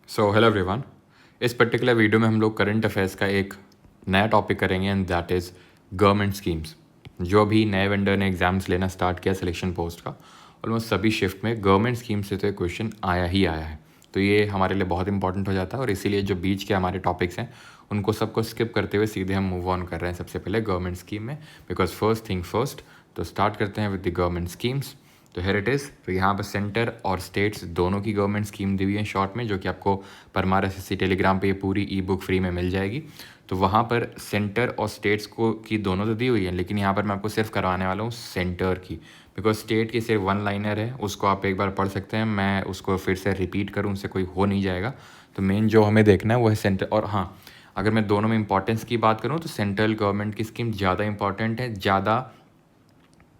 So hello everyone. इस particular video में हम लोग करंट अफेयर्स का एक नया टॉपिक करेंगे and that is government schemes. जो भी नए वेंडर ने एग्ज़ाम्स लेना स्टार्ट किया सिलेक्शन पोस्ट का, ऑलमोस्ट सभी शिफ्ट में गवर्नमेंट स्कीम से तो क्वेश्चन आया ही आया है। तो ये हमारे लिए बहुत इंपॉर्टेंट हो जाता है और इसीलिए जो बीच के हमारे टॉपिक्स हैं उनको सबको स्किप करते हुए सीधे हम मूव ऑन कर रहे हैं सबसे पहले गवर्नमेंट स्कीम में, बिकॉज फर्स्ट थिंग फर्स्ट। तो स्टार्ट करते हैं विद द गवर्नमेंट स्कीम्स। तो हेयर इट इज़। तो यहाँ पर सेंटर और स्टेट्स दोनों की गवर्नमेंट स्कीम दी हुई है शॉर्ट में, जो कि आपको परमार एसएससी टेलीग्राम पे ये पूरी ई बुक फ्री में मिल जाएगी। तो वहाँ पर सेंटर और स्टेट्स को की दोनों तो दी हुई है, लेकिन यहाँ पर मैं आपको सिर्फ करवाने वाला हूँ सेंटर की, बिकॉज स्टेट की सिर्फ वन लाइनर है, उसको आप एक बार पढ़ सकते हैं। मैं उसको फिर से रिपीट करूँ उनसे कोई हो नहीं जाएगा। तो मेन जो हमें देखना है वो है सेंटर। और हाँ, अगर मैं दोनों में इंपॉर्टेंस की बात करूँ तो सेंट्रल गवर्नमेंट की स्कीम ज़्यादा इंपॉर्टेंट है,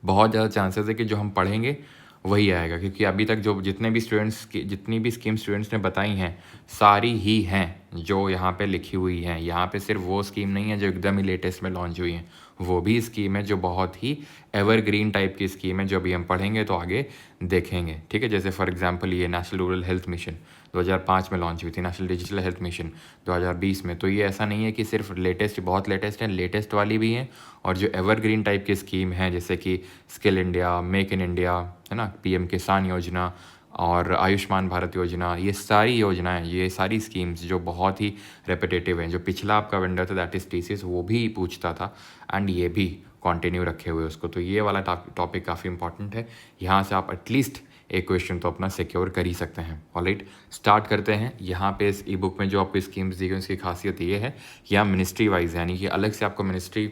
बहुत ज़्यादा चांसेस है कि जो हम पढ़ेंगे वही आएगा, क्योंकि अभी तक जो जितनी भी स्कीम स्टूडेंट्स ने बताई हैं सारी ही हैं जो यहाँ पे लिखी हुई हैं। यहाँ पे सिर्फ वो स्कीम नहीं है जो एकदम ही लेटेस्ट में लॉन्च हुई हैं, वो भी स्कीम है जो बहुत ही एवरग्रीन टाइप की स्कीम है, जो अभी हम पढ़ेंगे तो आगे देखेंगे। ठीक है, जैसे फॉर एग्जांपल ये नेशनल रूरल हेल्थ मिशन 2005 में लॉन्च हुई थी, नेशनल डिजिटल हेल्थ मिशन 2020 में। तो ये ऐसा नहीं है कि सिर्फ लेटेस्ट, बहुत लेटेस्ट है, लेटेस्ट वाली भी हैं और जो एवरग्रीन टाइप की स्कीम है जैसे कि skill India, make in India, है ना, पीएम किसान योजना और आयुष्मान भारत योजना, ये सारी योजनाएं, ये सारी स्कीम्स जो बहुत ही रेपिटेटिव हैं। जो पिछला आपका वेंडर था दैट इज़ टीसीएस, वो भी पूछता था एंड ये भी कंटिन्यू रखे हुए उसको। तो ये वाला टॉपिक काफ़ी इंपॉर्टेंट है, यहाँ से आप एटलीस्ट एक क्वेश्चन तो अपना सिक्योर कर ही सकते हैं। ऑलराइट, स्टार्ट करते हैं। यहाँ पे इस ई बुक में जो आपको स्कीम्स दी गई उसकी खासियत ये है कि यहाँ मिनिस्ट्री वाइज, यानी कि अलग से आपको मिनिस्ट्री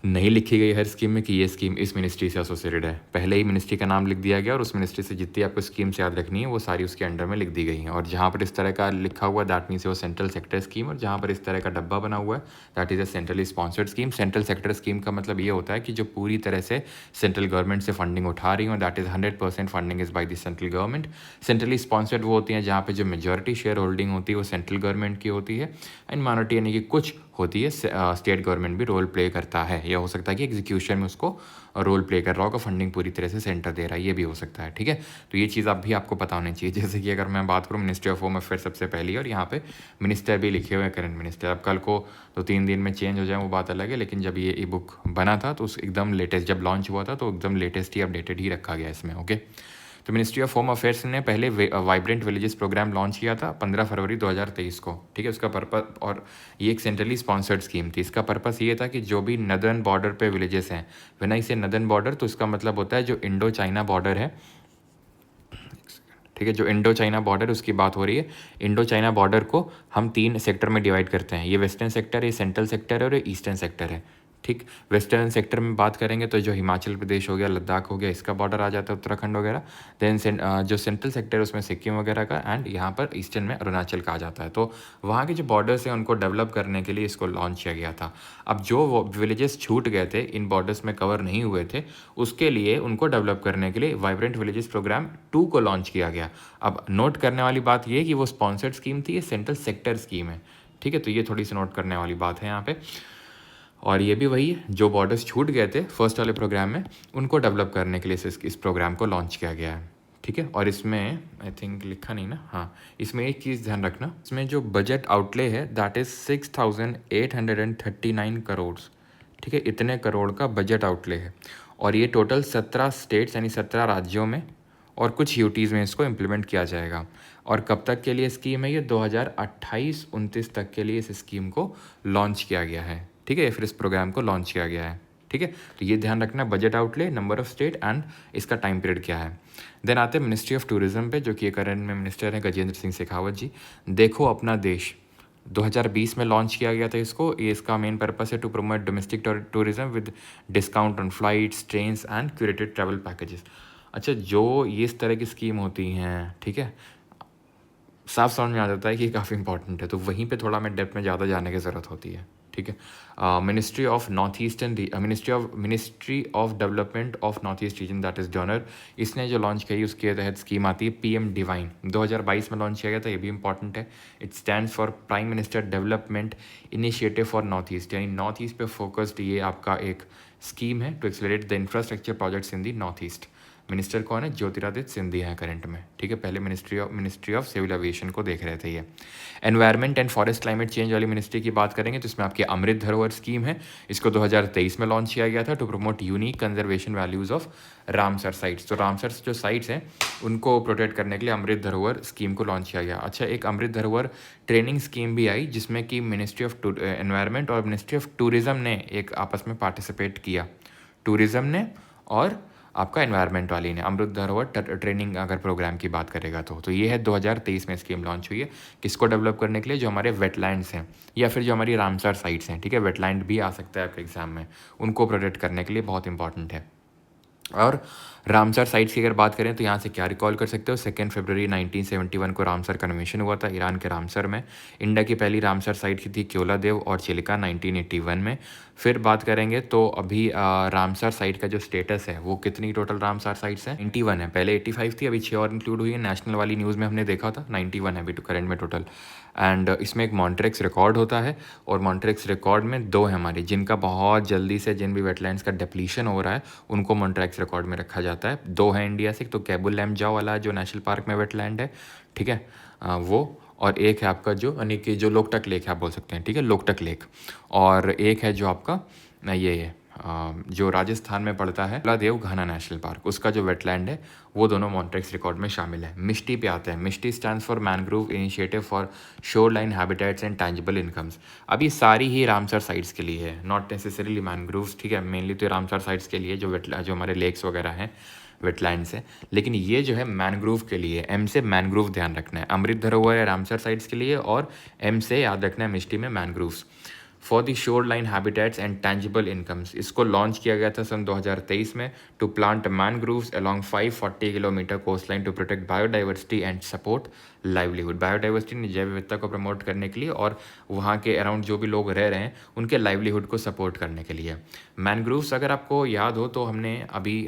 नहीं लिखी गई हर स्कीम में कि ये स्कीम इस मिनिस्ट्री से एसोसिएटेड है। पहले ही मिनिस्ट्री का नाम लिख दिया गया और उस मिनिस्ट्री से जितनी आपको स्कीम्स याद रखनी है वो सारी उसके अंडर में लिख दी गई हैं। और जहाँ पर इस तरह का लिखा हुआ दैट मीन्स वो सेंट्रल सेक्टर स्कीम, और जहाँ पर इस तरह का डब्बा बना हुआ है that is a centrally sponsored scheme. Central sector scheme का मतलब ये होता है कि जो पूरी तरह से सेंट्रल गवर्नमेंट से फंडिंग उठा रही हो, that is 100% funding is by the central government. Centrally sponsored वो होती हैं जहाँ पे जो मेजॉरिटी शेयर होल्डिंग होती है वो सेंट्रल गवर्नमेंट की होती है, एंड माइनॉरिटी यानी कि कुछ होती है स्टेट गवर्नमेंट भी रोल प्ले करता है। यह हो सकता है कि एग्जीक्यूशन में उसको रोल प्ले कर रहा होगा, फंडिंग पूरी तरह से सेंटर दे रहा है, ये भी हो सकता है। ठीक है, तो ये चीज़ आप भी आपको पता होनी चाहिए। जैसे कि अगर मैं बात करूँ मिनिस्ट्री ऑफ होम अफेयर सबसे पहली, और यहाँ पे मिनिस्टर भी लिखे हुए हैं करंट मिनिस्टर। अब कल को 2-3 दिन में चेंज हो जाए वो बात अलग है, लेकिन जब ये ई बुक बना था तो उस एकदम लेटेस्ट, जब लॉन्च हुआ था तो एकदम लेटेस्ट ही अपडेटेड ही रखा गया इसमें। ओके, तो मिनिस्ट्री ऑफ होम अफेयर्स ने पहले वाइब्रेंट विलेजेस प्रोग्राम लॉन्च किया था 15 फरवरी 2023 को। ठीक है, उसका पर्पस, और ये एक सेंट्रली स्पॉन्सर्ड स्कीम थी। इसका पर्पस ये था कि जो भी नदर्न बॉर्डर पे विलेजेस हैं, व्हेन आई से नदर्न बॉर्डर तो इसका मतलब होता है जो इंडो चाइना बॉर्डर है। ठीक है, जो इंडो चाइना बॉर्डर उसकी बात हो रही है। इंडो चाइना बॉर्डर को हम 3 सेक्टर में डिवाइड करते हैं, ये वेस्टर्न सेक्टर, ये सेंट्रल सेक्टर है और ये ईस्टर्न सेक्टर है। ठीक, वेस्टर्न सेक्टर में बात करेंगे तो जो हिमाचल प्रदेश हो गया, लद्दाख हो गया, इसका बॉर्डर आ जाता है, उत्तराखंड वगैरह। देन जो सेंट्रल सेक्टर है उसमें सिक्किम वगैरह का, एंड यहाँ पर ईस्टर्न में अरुणाचल का आ जाता है। तो वहाँ के जो बॉर्डर्स हैं उनको डेवलप करने के लिए इसको लॉन्च किया गया था। अब जो विलेजेस छूट गए थे, इन बॉर्डर्स में कवर नहीं हुए थे, उसके लिए उनको डेवलप करने के लिए वाइब्रेंट विलेजेस प्रोग्राम 2 को लॉन्च किया गया। अब नोट करने वाली बात ये है कि वो स्पॉन्सर्ड स्कीम थी, ये सेंट्रल सेक्टर स्कीम है। ठीक है, तो ये थोड़ी सी नोट करने वाली बात है यहाँ पे। और ये भी वही है, जो बॉर्डर्स छूट गए थे फर्स्ट वाले प्रोग्राम में उनको डेवलप करने के लिए इस प्रोग्राम को लॉन्च किया गया है। ठीक है, और इसमें आई थिंक लिखा नहीं ना, हाँ, इसमें एक चीज़ ध्यान रखना, इसमें जो बजट आउटले है दैट इज़ 6,839 करोड़। ठीक है, इतने करोड़ का बजट आउटले है, और ये टोटल 17 स्टेट्स यानी 17 राज्यों में और कुछ यूटीज़ में इसको इम्प्लीमेंट किया जाएगा। और कब तक के लिए स्कीम है ये? 2028-29 तक के लिए इस स्कीम को लॉन्च किया गया है। ठीक है, फिर इस प्रोग्राम को लॉन्च किया गया है। ठीक है, तो ये ध्यान रखना, budget outlay, number of state and इसका टाइम पीरियड क्या है। देन आते हैं मिनिस्ट्री ऑफ टूरिज्म पे, जो कि करंट में मिनिस्टर हैं गजेंद्र सिंह शेखावत जी। देखो अपना देश 2020 में लॉन्च किया गया था इसको। ये इसका मेन पर्पस है to promote domestic tourism with discount on flights, trains and curated travel packages. अच्छा, जो ये इस तरह की स्कीम होती हैं, ठीक है, साफ समझ में आ जाता है कि ये काफ़ी इंपॉर्टेंट है, तो वहीं पे थोड़ा मैं डेप्थ में ज़्यादा जाने की ज़रूरत होती है। ठीक है, ministry of north eastern, ministry of development of north east region that is donor, इसने जो लॉन्च की उसके तहत स्कीम आती है पीएम डिवाइन। 2022 में लॉन्च किया गया था, ये भी इंपॉर्टेंट है। It stands for prime minister development initiative for north east, यानी नॉर्थ ईस्ट पे फोकस्ड ये आपका एक स्कीम है to accelerate the infrastructure projects in the north east. Minister कौन है? ज्योतिरादित्य सिंधिया है करंट में, ठीक है। पहले मिनिस्ट्री ऑफ सिविल एविएशन को देख रहे थे ये। Environment and forest climate change वाली मिनिस्ट्री की बात करेंगे तो इसमें आपकी अमृत धरोहर स्कीम है। इसको 2023 में लॉन्च किया गया था to promote unique conservation values of Ramsar sites. तो रामसर जो साइट्स हैं उनको प्रोटेक्ट करने के लिए अमृत धरोहर स्कीम को लॉन्च किया गया। अच्छा, एक अमृत धरोहर ट्रेनिंग स्कीम भी आई जिसमें कि मिनिस्ट्री ऑफ एनवायरनमेंट और मिनिस्ट्री ऑफ टूरिज़्म ने एक आपस में पार्टिसिपेट किया। टूरिज़्म ने और आपका एनवायरनमेंट वाली ने अमृत धरोहर ट्रेनिंग अगर प्रोग्राम की बात करेगा तो ये है 2023 में स्कीम लॉन्च हुई है। किसको डेवलप करने के लिए? जो हमारे वेटलैंड्स हैं या फिर जो हमारी रामसर साइट्स हैं, ठीक है। वेटलैंड भी आ सकता है आपके एग्जाम में, उनको प्रोटेक्ट करने के लिए बहुत इंपॉर्टेंट है। और रामसर साइट्स की अगर बात करें तो यहाँ से क्या रिकॉल कर सकते हो? 2 फरवरी 1971 को रामसर कन्वेंशन हुआ था ईरान के रामसर में। इंडिया की पहली रामसर साइट की थी क्योलादेव और चिलिका 1981 में। फिर बात करेंगे तो अभी रामसर साइट का जो स्टेटस है वो कितनी टोटल रामसर साइट्स हैं? 91 है। पहले 85 थी, अभी 6 और इंक्लूड हुई है। नेशनल वाली न्यूज़ में हमने देखा था 91 है अभी तो करंट में टोटल। एंड इसमें एक मॉन्ट्रेक्स रिकॉर्ड होता है और मॉन्ट्रेक्स रिकॉर्ड में 2 है हमारी, जिनका बहुत जल्दी से जिन भी वेटलैंड्स का डिप्लीशन हो रहा है उनको मॉन्ट्रेक्स रिकॉर्ड में रखा जाता है। 2 है इंडिया से, तो केबुल लैमजाओ वाला जो नेशनल पार्क में वेटलैंड है, ठीक है, वो। और एक है आपका जो यानी कि जो लोकटक लेक है आप बोल सकते हैं, ठीक है, लोकटक लेक। और एक है जो आपका ये जो राजस्थान में पड़ता है देव घाना नेशनल पार्क, उसका जो वेटलैंड है वो दोनों मॉन्ट्रेक्स रिकॉर्ड में शामिल है। मिष्टी पे आते हैं। MISHTI stands for mangrove initiative for shore line habitats and tangible incomes. अब ये सारी ही रामसर साइट्स के लिए है, नॉट नेसेसरीली मैनग्रोव्स, ठीक है। मेनली तो रामसर साइट्स के लिए जो हमारे लेक्स वगैरह हैं वेटलैंड्स है, लेकिन ये जो है मैनग्रोव के लिए। एम से मैनग्रोव ध्यान रखना है। अमृत धरोहर है रामसर साइट्स के लिए और एम से याद रखना है मिष्टी में mangroves for the shore line habitats and tangible incomes. इसको लॉन्च किया गया था सन 2023 में to plant mangroves along 540 kilometre coast line to protect biodiversity and support livelihood. Biodiversity जैव विविधता को प्रमोट करने के लिए और वहाँ के अराउंड जो भी लोग रह रहे हैं उनके लाइवलीहुड को सपोर्ट करने के लिए। मैनग्रोव्स अगर आपको याद हो तो हमने अभी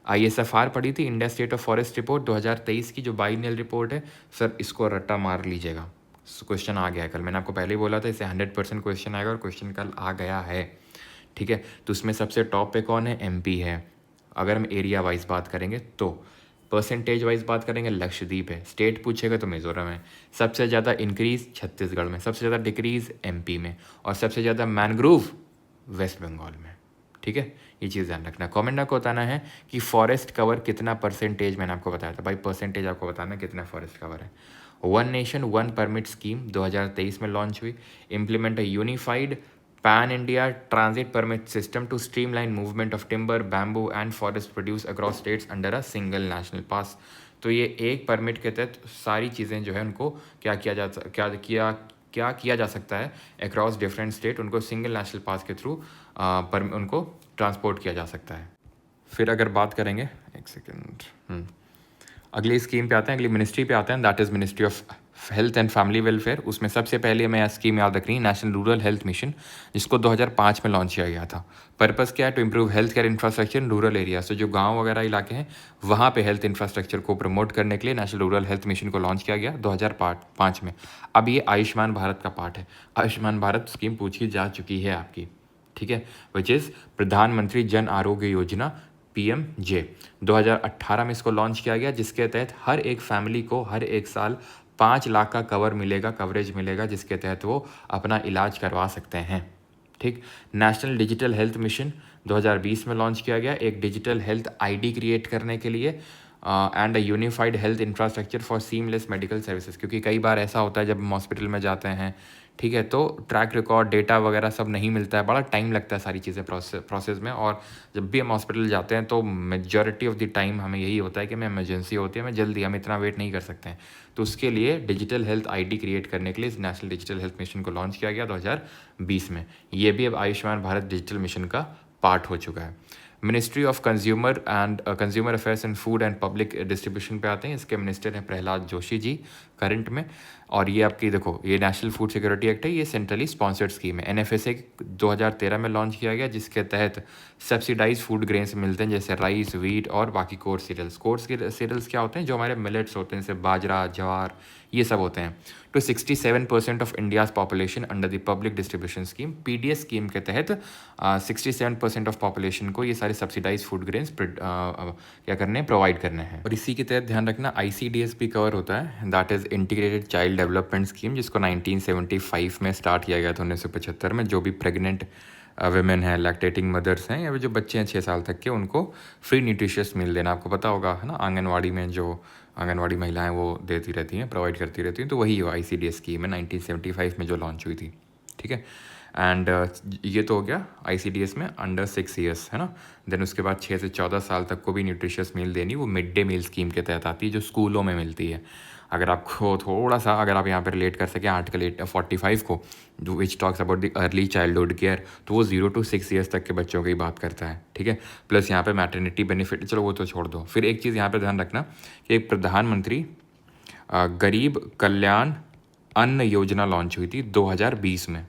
ISFR पढ़ी थी, India state of forest report 2023 की जो बाइनियल रिपोर्ट है। सर इसको रट्टा मार लीजिएगा, क्वेश्चन आ गया है कल। मैंने आपको पहले ही बोला था इसे 100% क्वेश्चन आएगा और क्वेश्चन कल आ गया है, ठीक है। तो उसमें सबसे टॉप पे कौन है? MP है। अगर हम एरिया वाइज बात करेंगे तो परसेंटेज वाइज बात करेंगे लक्षद्वीप है। स्टेट पूछेगा तो मिजोरम है। सबसे ज़्यादा इंक्रीज छत्तीसगढ़ में, सबसे ज़्यादा डिक्रीज MP में और सबसे ज़्यादा मैनग्रोव वेस्ट बंगाल में, ठीक है। ये चीज़ ध्यान रखना। कमेंट आपको बताना है कि फॉरेस्ट कवर कितना परसेंटेज, मैंने आपको बताया था भाई परसेंटेज आपको बताना कितना फॉरेस्ट कवर है। One nation one permit scheme 2023 में लॉन्च हुई। Implement a unified pan India transit permit system to streamline movement of timber bamboo and forest produce across states under a single national pass. तो ये एक permit के तहत सारी चीज़ें जो है उनको क्या किया जा सकता है अक्रॉस डिफरेंट स्टेट, उनको सिंगल नेशनल पास के थ्रू उनको ट्रांसपोर्ट किया जा सकता है। फिर अगर बात करेंगे एक सेकेंड, अगली स्कीम पे आते हैं, अगली मिनिस्ट्री पे आते हैं, that is ministry of health and family welfare. उसमें सबसे पहले मैं स्कीम याद रख रही नेशनल रूरल हेल्थ मिशन, जिसको 2005 में लॉन्च किया गया था। पर्पस क्या है? To improve health care infrastructure in rural area. तो जो गांव वगैरह इलाके हैं वहाँ पे हेल्थ इंफ्रास्ट्रक्चर को प्रमोट करने के लिए नेशनल रूरल हेल्थ मिशन को लॉन्च किया गया 2005 में। अब ये आयुष्मान भारत का पार्ट है। आयुष्मान भारत स्कीम पूछी जा चुकी है आपकी, ठीक है, विच इज़ प्रधानमंत्री जन आरोग्य योजना PMJ। 2018 में इसको लॉन्च किया गया, जिसके तहत हर एक फैमिली को हर एक साल 5 लाख का कवरेज मिलेगा, जिसके तहत वो अपना इलाज करवा सकते हैं, ठीक। नेशनल डिजिटल हेल्थ मिशन 2020 में लॉन्च किया गया, एक डिजिटल हेल्थ ID क्रिएट करने के लिए and a unified health infrastructure for seamless medical services. क्योंकि कई बार ऐसा होता है जब हम हॉस्पिटल में जाते हैं, ठीक है, तो ट्रैक रिकॉर्ड डेटा वगैरह सब नहीं मिलता है, बड़ा टाइम लगता है सारी चीज़ें प्रोसेस में। और जब भी हम हॉस्पिटल जाते हैं तो मेजॉरिटी ऑफ द टाइम हमें यही होता है कि हमें इमरजेंसी होती है, हमें जल्दी, हम इतना वेट नहीं कर सकते हैं। तो उसके लिए डिजिटल हेल्थ ID क्रिएट करने के लिए इस नेशनल डिजिटल हेल्थ मिशन को लॉन्च किया गया 2020 में। ये भी अब आयुष्मान भारत डिजिटल मिशन का पार्ट हो चुका है। Ministry of consumer affairs and food and public distribution पे आते हैं। इसके मिनिस्टर हैं प्रहलाद जोशी जी करंट में। और ये आपकी देखो, ये नेशनल फूड सिक्योरिटी एक्ट है, ये सेंट्रली स्पॉन्सर्ड स्कीम है। NFSA 2013 में लॉन्च किया गया, जिसके तहत सब्सिडाइज फूड ग्रेन्स मिलते हैं, जैसे राइस, व्हीट और बाकी कोर्स सीरियल्स। कोर्स सीरियल्स क्या होते हैं? जो हमारे मिलेट्स होते हैं, जैसे बाजरा, ज्वार, ये सब होते हैं। To 67% of India's population under the public distribution scheme, PDS scheme के तहत 67% ऑफ पॉपुलेशन को ये सारे सब्सिडाइज फूड ग्रेन्स क्या करने हैं, प्रोवाइड करने हैं। और इसी के तहत ध्यान रखना ICDS भी कवर होता है, that is integrated child development scheme, जिसको 1975 में स्टार्ट किया गया था, 1975 में। जो भी प्रेग्नेंट वेमेन हैं, लैक्टेटिंग मदर्स हैं, या जो बच्चे हैं 6 साल तक के, उनको फ्री न्यूट्रिशियस मील देना। आपको पता होगा है ना, आंगनवाड़ी में जो आंगनवाड़ी महिलाएं वो देती रहती हैं, प्रोवाइड करती रहती हैं, तो वही ICDS स्कीम है 1975 में जो लॉन्च हुई थी, ठीक है। एंड ये तो हो गया ICDS में अंडर 6 ईयर्स, है ना। देन उसके बाद 6 से 14 साल तक को भी न्यूट्रिशियस मील देनी, वो मिड डे मील स्कीम के तहत आती है, जो स्कूलों में मिलती है। अगर आपको थोड़ा सा, अगर आप यहाँ पर रिलेट कर सकें आर्टिकल 45 को, जो which talks about the early childhood care, तो वो 0 to 6 ईयर्स तक के बच्चों की बात करता है, ठीक है। प्लस यहाँ पे मैटरनिटी बेनिफिट, चलो वो तो छोड़ दो। फिर एक चीज़ यहाँ पे ध्यान रखना कि एक प्रधानमंत्री गरीब कल्याण अन्न योजना लॉन्च हुई थी 2020 में,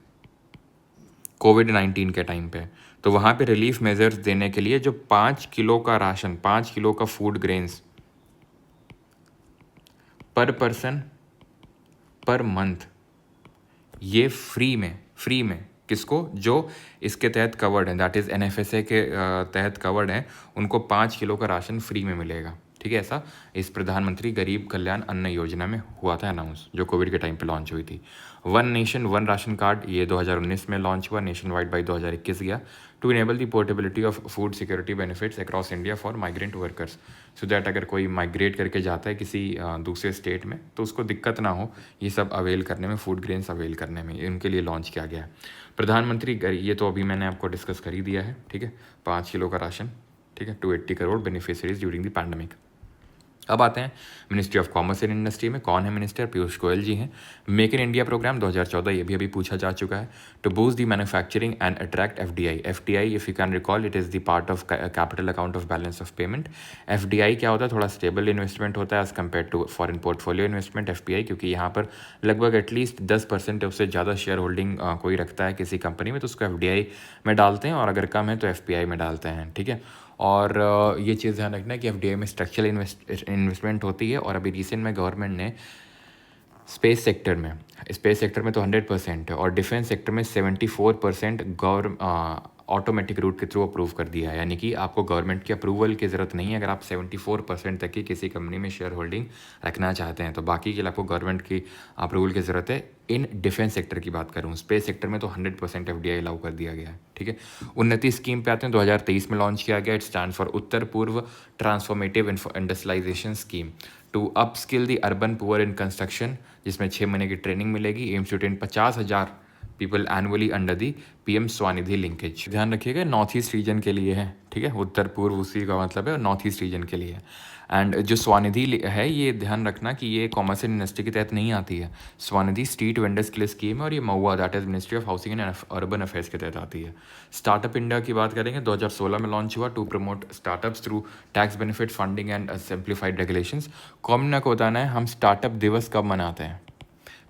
कोविड-19 के टाइम पे। तो वहाँ पे रिलीफ मेजर्स देने के लिए जो 5 किलो का राशन, 5 किलो का फूड ग्रेन्स पर पर्सन पर मंथ, ये फ्री में किसको, जो इसके तहत कवर्ड है, दैट इज़ NFSA के तहत कवर्ड है, उनको 5 किलो का राशन फ्री में मिलेगा, ठीक है। ऐसा इस प्रधानमंत्री गरीब कल्याण अन्न योजना में हुआ था अनाउंस, जो कोविड के टाइम पे लॉन्च हुई थी। One nation one ration card, ये 2019 में लॉन्च हुआ, नेशन वाइड बाई 2021 गया, to enable the portability of food security benefits across India for migrant workers, so that अगर कोई माइग्रेट करके जाता है किसी दूसरे स्टेट में, तो उसको दिक्कत ना हो ये सब अवेल करने में, फूड ग्रेन्स अवेल करने में, इनके लिए लॉन्च किया गया है। प्रधानमंत्री, ये तो अभी मैंने आपको डिस्कस कर ही दिया है, ठीक है, 5 किलो का राशन, ठीक है, 280 crore beneficiaries during the pandemic. अब आते हैं ministry of commerce and industry में, कौन है मिनिस्टर, पीयूष गोयल जी हैं। मेक इन इंडिया प्रोग्राम 2014, ये भी अभी पूछा जा चुका है, to boost the manufacturing and attract FDI, if you can recall, it is the part of capital account of balance of payment. FDI क्या होता है, थोड़ा स्टेबल इन्वेस्टमेंट होता है as compare to foreign portfolio investment FPI, क्योंकि यहाँ पर लगभग एटलीस्ट 10% उससे ज़्यादा शेयर होल्डिंग कोई रखता है किसी कंपनी में, तो उसको FDI में डालते हैं, और अगर कम है तो FPI में डालते हैं, ठीक है। और ये चीज़ ध्यान रखना है कि FDI में स्ट्रक्चरल इन्वेस्टमेंट होती है, और अभी रिसेंट में गवर्नमेंट ने स्पेस सेक्टर में तो 100% है, और डिफेंस सेक्टर में 74% ऑटोमेटिक रूट के थ्रू अप्रूव कर दिया है, यानी कि आपको गवर्नमेंट की अप्रूवल की ज़रूरत नहीं है अगर आप 74% तक की किसी कंपनी में शेयर होल्डिंग रखना चाहते हैं, तो बाकी के लिए आपको गवर्नमेंट की अप्रूवल की ज़रूरत है। इन डिफेंस सेक्टर की बात करूँ, स्पेस सेक्टर में तो 100% FDI अलाउ कर दिया गया है, ठीक है। उन्नति स्कीम पे आते हैं, 2023 में लॉन्च किया गया, इट स्टैंड फॉर उत्तर पूर्व transformative industrialisation scheme to upskill the urban poor in construction, जिसमें 6 महीने की ट्रेनिंग मिलेगी, aims to train 50,000 people annually under the PM Svanidhi linkage. ध्यान रखिएगा, नॉर्थ ईस्ट रीजन के लिए है, ठीक है, उत्तर पूर्व उसी का मतलब है, नॉर्थ ईस्ट रीजन के लिए है। एंड जो स्वनिधि है, ये ध्यान रखना कि ये कॉमर्स एंड इंडस्ट्री के तहत नहीं आती है। स्वनिधि स्ट्रीट वेंडर्स के लिए स्कीम है, और ये MoHUA, that is ministry of housing and urban affairs के तहत आती है। स्टार्टअप इंडिया की बात करेंगे, 2016 में लॉन्च हुआ, to promote startups through tax benefit funding and simplified regulations. Common को बताना है हम स्टार्टअप दिवस कब मनाते हैं,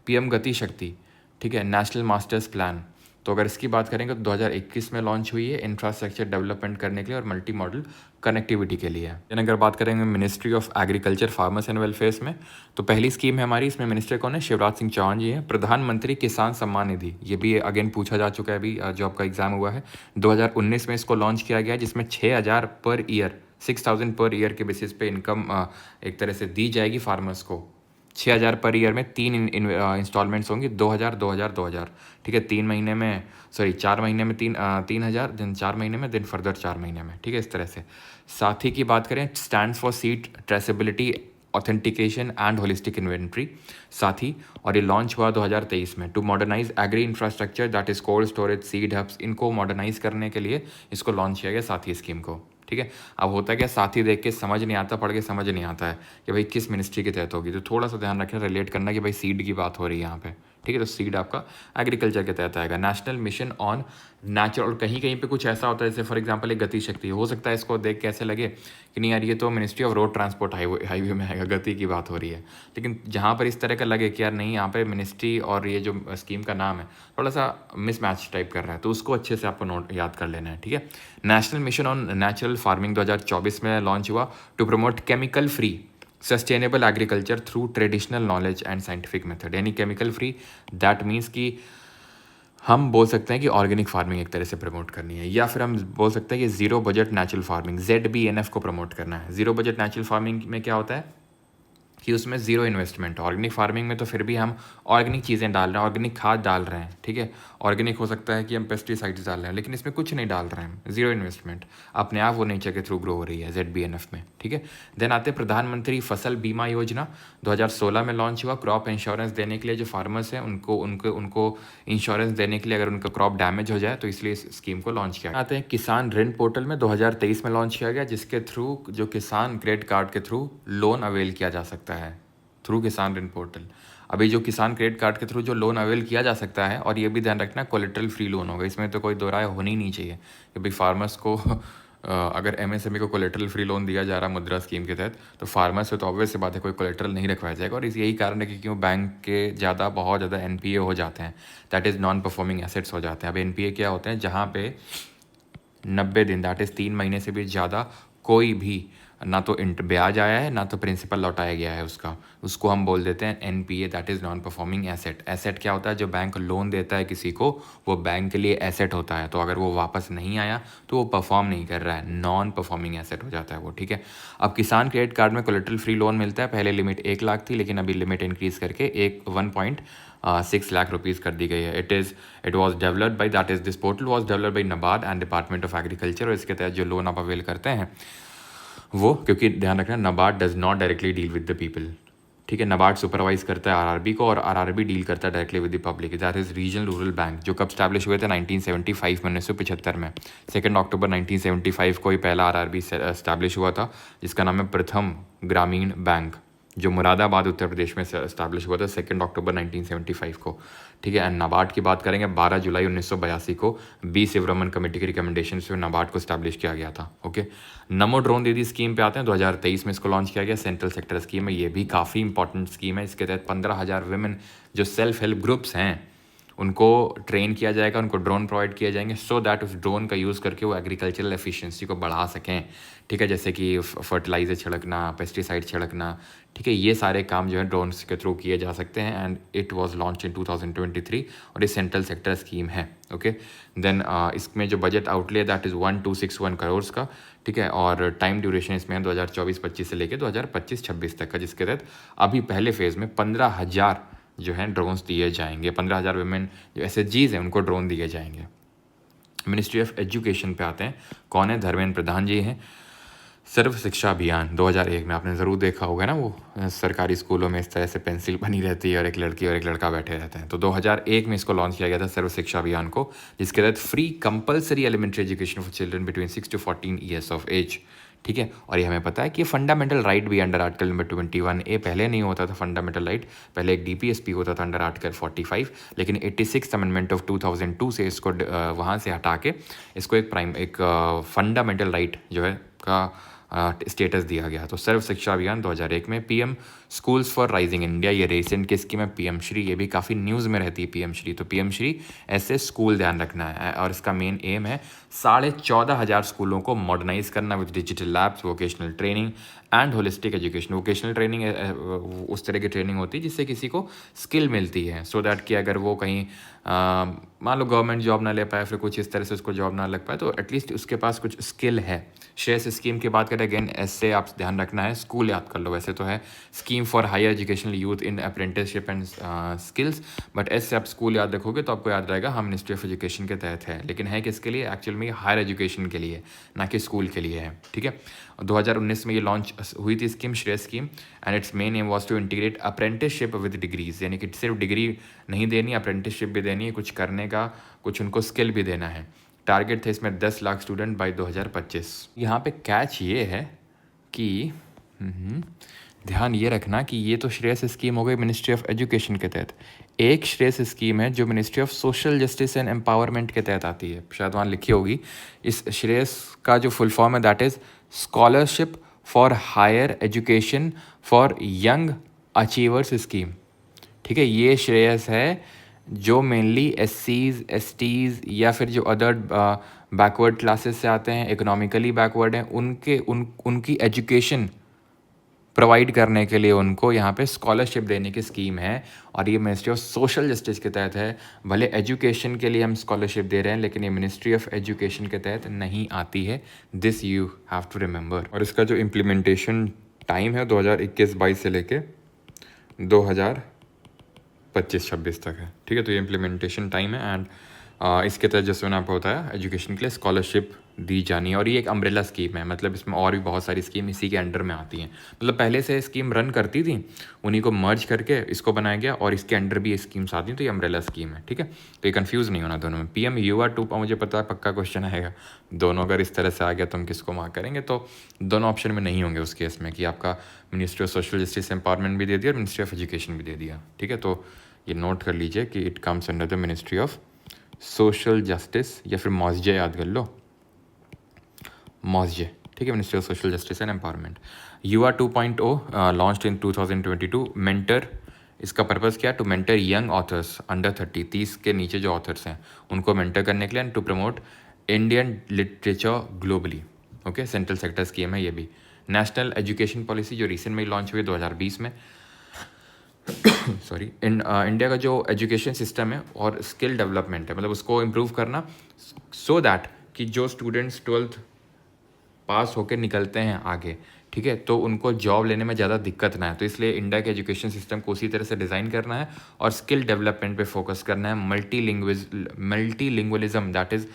PM गति शक्ति, ठीक है, नेशनल मास्टर्स प्लान, तो अगर इसकी बात करेंगे तो 2021 में लॉन्च हुई है, इंफ्रास्ट्रक्चर डेवलपमेंट करने के लिए और मल्टी मॉडल कनेक्टिविटी के लिए। अगर बात करेंगे ministry of agriculture farmers and welfare में, तो पहली स्कीम है हमारी, इसमें मिनिस्टर कौन है, शिवराज सिंह चौहान जी हैं। प्रधानमंत्री किसान सम्मान निधि, ये भी अगेन पूछा जा चुका है, अभी जो आपका एग्जाम हुआ है 2019 में इसको लॉन्च किया गया है, जिसमें 6,000 पर ईयर, 6,000 पर ईयर के बेसिस पे इनकम एक तरह से दी जाएगी फार्मर्स को। 6,000 पर ईयर में 3 इंस्टॉलमेंट्स होंगी, 2,000, 2,000, 2,000, ठीक है। 4 महीने में 3,000, देन 4 महीने में, देन फर्दर 4 महीने में, ठीक है, इस तरह से। साथी की बात करें, stands for seed traceability authentication and holistic inventory, Sathi, और ये लॉन्च हुआ 2023 में, to modernise agri infrastructure, that is cold storage, seed hubs, इनको मॉडर्नाइज करने के लिए इसको लॉन्च किया गया साथी स्कीम को, ठीक है। अब होता है क्या, साथी देख के समझ नहीं आता, पढ़ के समझ नहीं आता है कि भाई किस मिनिस्ट्री के तहत होगी, तो थोड़ा सा ध्यान रखना, रिलेट करना कि भाई सीड की बात हो रही है यहाँ पे, ठीक है। तो सीड आपका एग्रीकल्चर के तहत आएगा। नेशनल मिशन ऑन नेचुरल, और कहीं कहीं पे कुछ ऐसा होता है, जैसे फॉर एग्जांपल एक गति शक्ति, हो सकता है इसको देख के ऐसे लगे कि नहीं यार ये तो ministry of road transport highway में आएगा, गति की बात हो रही है, लेकिन जहाँ पर इस तरह का लगे कि यार नहीं, यहाँ पे मिनिस्ट्री और ये जो स्कीम का नाम है थोड़ा सा मिसमैच टाइप कर रहा है, तो उसको अच्छे से आपको नोट याद कर लेना है, ठीक है। National mission on natural farming 2024 में लॉन्च हुआ, to promote chemical free sustainable agriculture through traditional knowledge and scientific method, यानी केमिकल फ्री। दैट मीन्स कि हम बोल सकते हैं कि ऑर्गेनिक फार्मिंग एक तरह से प्रमोट करनी है, या फिर हम बोल सकते हैं कि zero budget natural farming ZBNF को प्रमोट करना है। ज़ीरो बजट नेचुरल फार्मिंग में क्या होता है कि उसमें ज़ीरो इन्वेस्टमेंट। ऑर्गेनिक फार्मिंग में तो फिर भी हम ऑर्गेनिक चीज़ें डाल रहे हैं, ऑर्गेनिक खाद डाल रहे हैं, ठीक है। ऑर्गेनिक हो सकता है कि हम पेस्टिसाइड्स डाल रहे हैं, लेकिन इसमें कुछ नहीं डाल रहे हैं, ज़ीरो इन्वेस्टमेंट, अपने आप वो नेचर के थ्रू ग्रो हो रही है ZBNF में, ठीक है। देन आते हैं प्रधानमंत्री फसल बीमा योजना, 2016 में लॉन्च हुआ। क्रॉप इंश्योरेंस देने के लिए जो फार्मर्स हैं उनको उनको उनको इंश्योरेंस देने के लिए, अगर उनका क्रॉप डैमेज हो जाए तो इसलिए इस स्कीम को लॉन्च किया। आते हैं किसान ऋण पोर्टल में, 2023 में लॉन्च किया गया, जिसके थ्रू जो किसान क्रेडिट कार्ड के थ्रू लोन अवेल किया जा सकता है थ्रू किसान ऋण पोर्टल। अभी जो किसान क्रेडिट कार्ड के थ्रू जो लोन अवेल किया जा सकता है, और ये भी ध्यान रखना कोलेटरल फ्री लोन होगा, इसमें तो कोई दो राय होनी नहीं चाहिए कि भाई फार्मर्स को अगर MSME को कोलेटरल फ्री लोन दिया जा रहा है मुद्रा स्कीम के तहत, तो फार्मर्स से तो ऑब्वियस सी बात है कोई कोलेटरल नहीं रखवाया जाएगा। और इस यही कारण है कि क्यों बैंक के बहुत ज़्यादा NPA हो जाते हैं, that is non performing assets हो जाते हैं। अब NPA क्या होते हैं, जहाँ पे 90 दिन दैट इज़ 3 महीने से भी ज़्यादा कोई भी ना तो ब्याज आया है ना तो प्रिंसिपल लौटाया गया है उसको हम बोल देते हैं NPA, that is non performing asset. Asset क्या होता है, जो बैंक लोन देता है किसी को, वो बैंक के लिए एसेट होता है। तो अगर वो वापस नहीं आया तो वो परफॉर्म नहीं कर रहा है, नॉन परफॉर्मिंग एसेट हो जाता है वो, ठीक है। अब किसान क्रेडिट कार्ड में कोलेटरल फ्री लोन मिलता है। पहले लिमिट 1 लाख थी, लेकिन अभी लिमिट इंक्रीज़ करके 1.6 लाख रुपीज़ कर दी गई है। It was developed by that is this portal was developed by NABARD and department of agriculture. और इसके तहत जो लोन आप अवेल करते हैं वो, क्योंकि ध्यान रखना NABARD does not directly deal with the people, ठीक है। NABARD सुपरवाइज करता है RRB को, और RRB डील करता है directly with the public. That is regional rural bank, जो कब स्टैब्लिश हुए थे 1975 में, 1975 में। 2 अक्टूबर 1975 को ही पहला RRB स्टैब्लिश हुआ था, जिसका नाम है प्रथम ग्रामीण बैंक, जो मुरादाबाद उत्तर प्रदेश में इस्टेब्लिश हुआ था 2 अक्टूबर 1975 को, ठीक है। एंड NABARD की बात करेंगे, 12 जुलाई 1982 को B शिवरमन कमेटी की रिकमेंडेशन से NABARड को इस्टेब्लिश किया गया था, ओके। नमो ड्रोन दीदी स्कीम पे आते हैं, 2023 में इसको लॉन्च किया गया। सेंट्रल सेक्टर स्कीम है, ये भी काफ़ी इंपॉर्टेंट स्कीम है। इसके तहत 15,000 वुमेन जो सेल्फ हेल्प ग्रुप्स हैं उनको ट्रेन किया जाएगा, उनको ड्रोन प्रोवाइड किए जाएंगे, सो दैट उस ड्रोन का यूज़ करके वो एग्रीकल्चरल एफिशिएंसी को बढ़ा सकें, ठीक है। जैसे कि फर्टिलाइजर छिड़कना, पेस्टिसाइड छिड़कना, ठीक है, ये सारे काम जो है ड्रोन्स के थ्रू किए जा सकते हैं। And it was launch in 2023 और ये सेंट्रल सेक्टर स्कीम है, ओके। देन इसमें जो budget outlay that is 1261 crore का, ठीक है। और टाइम ड्यूरेशन इसमें है 2024-25 से लेकर 2025-26 तक का, जिसके तहत अभी पहले फेज़ में 15,000 जो हैं ड्रोन्स दिए जाएंगे। 15,000 वुमेन जो SHGs हैं उनको ड्रोन दिए जाएंगे। मिनिस्ट्री ऑफ एजुकेशन पे आते हैं, कौन है, धर्मेंद्र प्रधान जी हैं। सर्व शिक्षा अभियान 2001 में आपने ज़रूर देखा होगा ना, वो सरकारी स्कूलों में इस तरह से पेंसिल बनी रहती है और एक लड़की और एक लड़का बैठे रहते हैं। तो 2001 में इसको लॉन्च किया गया था सर्व शिक्षा अभियान को, जिसके तहत free compulsory elementary education for children between 6 to 14 years of age, ठीक है। और ये हमें पता है कि फंडामेंटल राइट भी अंडर आर्टिकल नंबर 21A, पहले नहीं होता था फंडामेंटल राइट, पहले एक DPSP होता था अंडर आर्टिकल 45, लेकिन 86 अमेंडमेंट ऑफ 2002 से इसको वहाँ से हटा के इसको एक फंडामेंटल राइट जो है का स्टेटस दिया गया। तो सर्व शिक्षा अभियान 2001 में। PM schools for rising India, ये रिसेंट की स्कीम है। PM श्री, ये भी काफ़ी न्यूज़ में रहती है PM श्री। तो PM श्री ऐसे स्कूल ध्यान रखना है, और इसका मेन एम है 14,500 स्कूलों को मॉडर्नाइज करना with digital labs, vocational training and holistic education. Vocational training उस तरह की ट्रेनिंग होती है जिससे किसी को स्किल मिलती है, सो दैट कि अगर वो कहीं मान लो गवर्नमेंट जॉब ना ले पाए, फिर कुछ इस तरह से उसको जॉब ना लग पाए, तो एटलीस्ट उसके पास कुछ स्किल है। श्रेयस स्कीम की बात करें, अगेन ऐसे आप ध्यान रखना है, स्कूल याद कर लो। वैसे तो है scheme for higher educational youth in apprenticeship and skills, but ऐसे आप स्कूल याद रखोगे तो आपको याद रहेगा हम मिनिस्ट्री ऑफ एजुकेशन के तहत है, लेकिन है किसके लिए, एक्चुअल में हायर एजुकेशन के लिए, ना कि स्कूल के लिए है, ठीक है। 2019 में ये लॉन्च हुई थी scheme, Shreyas scheme, and its main aim was to integrate apprenticeship with degrees, यानी कि सिर्फ डिग्री नहीं देनी, अप्रेंटिसशिप भी देनी है, कुछ करने का, कुछ उनको स्किल भी देना है। टारगेट थे इसमें 10 लाख स्टूडेंट बाय 2025। यहाँ पे कैच ये है कि ध्यान ये रखना कि ये तो श्रेयस स्कीम हो गई मिनिस्ट्री ऑफ एजुकेशन के तहत। एक श्रेयस स्कीम है जो ministry of social justice and empowerment के तहत आती है, शायद वहाँ लिखी होगी। इस श्रेयस का जो फुल फॉर्म है that is scholarship for higher education for young achievers scheme, ठीक है। ये श्रेयस है जो मेनली SCs, STs या फिर जो अदर बैकवर्ड क्लासेस से आते हैं, इकोनॉमिकली बैकवर्ड हैं, उनकी एजुकेशन प्रोवाइड करने के लिए उनको यहाँ पे स्कॉलरशिप देने की स्कीम है, और ये मिनिस्ट्री ऑफ सोशल जस्टिस के तहत है। भले एजुकेशन के लिए हम स्कॉलरशिप दे रहे हैं, लेकिन ये मिनिस्ट्री ऑफ एजुकेशन के तहत नहीं आती है। This you have to remember. और इसका जो इम्प्लीमेंटेशन टाइम है 2021-22 से लेके 2025-26 तक है, ठीक है। तो ये इम्प्लीमेंटेशन टाइम है, एंड इसके तहत जैसे मैंने आपको बताया एजुकेशन के लिए स्कॉलरशिप दी जानी है। और ये एक अम्ब्रेला स्कीम है, मतलब इसमें और भी बहुत सारी स्कीम इसी के अंडर में आती हैं। मतलब पहले से स्कीम रन करती थी, उन्हीं को मर्ज करके इसको बनाया गया, और इसके अंडर भी ये स्कीम्स आती हैं। तो ये अम्ब्रेला स्कीम है, ठीक है। तो ये कन्फ्यूज़ नहीं होना दोनों में। PM युवा 2 मुझे पता है पक्का क्वेश्चन आएगा, दोनों अगर इस तरह से आ गया तो हम किसको मार्क करेंगे। तो दोनों ऑप्शन में नहीं होंगे उस केस में कि आपका ministry of social justice empowerment भी दे दिया और मिनिस्ट्री ऑफ एजुकेशन भी दे दिया, ठीक है। तो ये नोट कर लीजिए कि it comes under the ministry of social justice, या फिर मॉसजे याद कर लो, मॉसजे, ठीक है, ministry of social justice and empowerment. Yuva 2.0 launched in 2022। Mentor, इसका पर्पज़ क्या है? To mentor young authors under 30 के नीचे जो ऑथर्स हैं उनको मेंटर करने के लिए, and to promote Indian literature globally. Okay, central sector scheme है ये भी। नेशनल एजुकेशन पॉलिसी जो रिसेंट में लॉन्च हुई 2020 में सॉरी, इंडिया का जो एजुकेशन सिस्टम है और स्किल डेवलपमेंट है, मतलब उसको इम्प्रूव करना, सो दैट कि जो स्टूडेंट्स 12th पास होकर निकलते हैं आगे, ठीक है, तो उनको जॉब लेने में ज़्यादा दिक्कत ना है। तो इसलिए इंडिया के एजुकेशन सिस्टम को उसी तरह से डिज़ाइन करना है और स्किल डेवलपमेंट पे फोकस करना है। मल्टीलिंग्वलिज्म, दैट इज़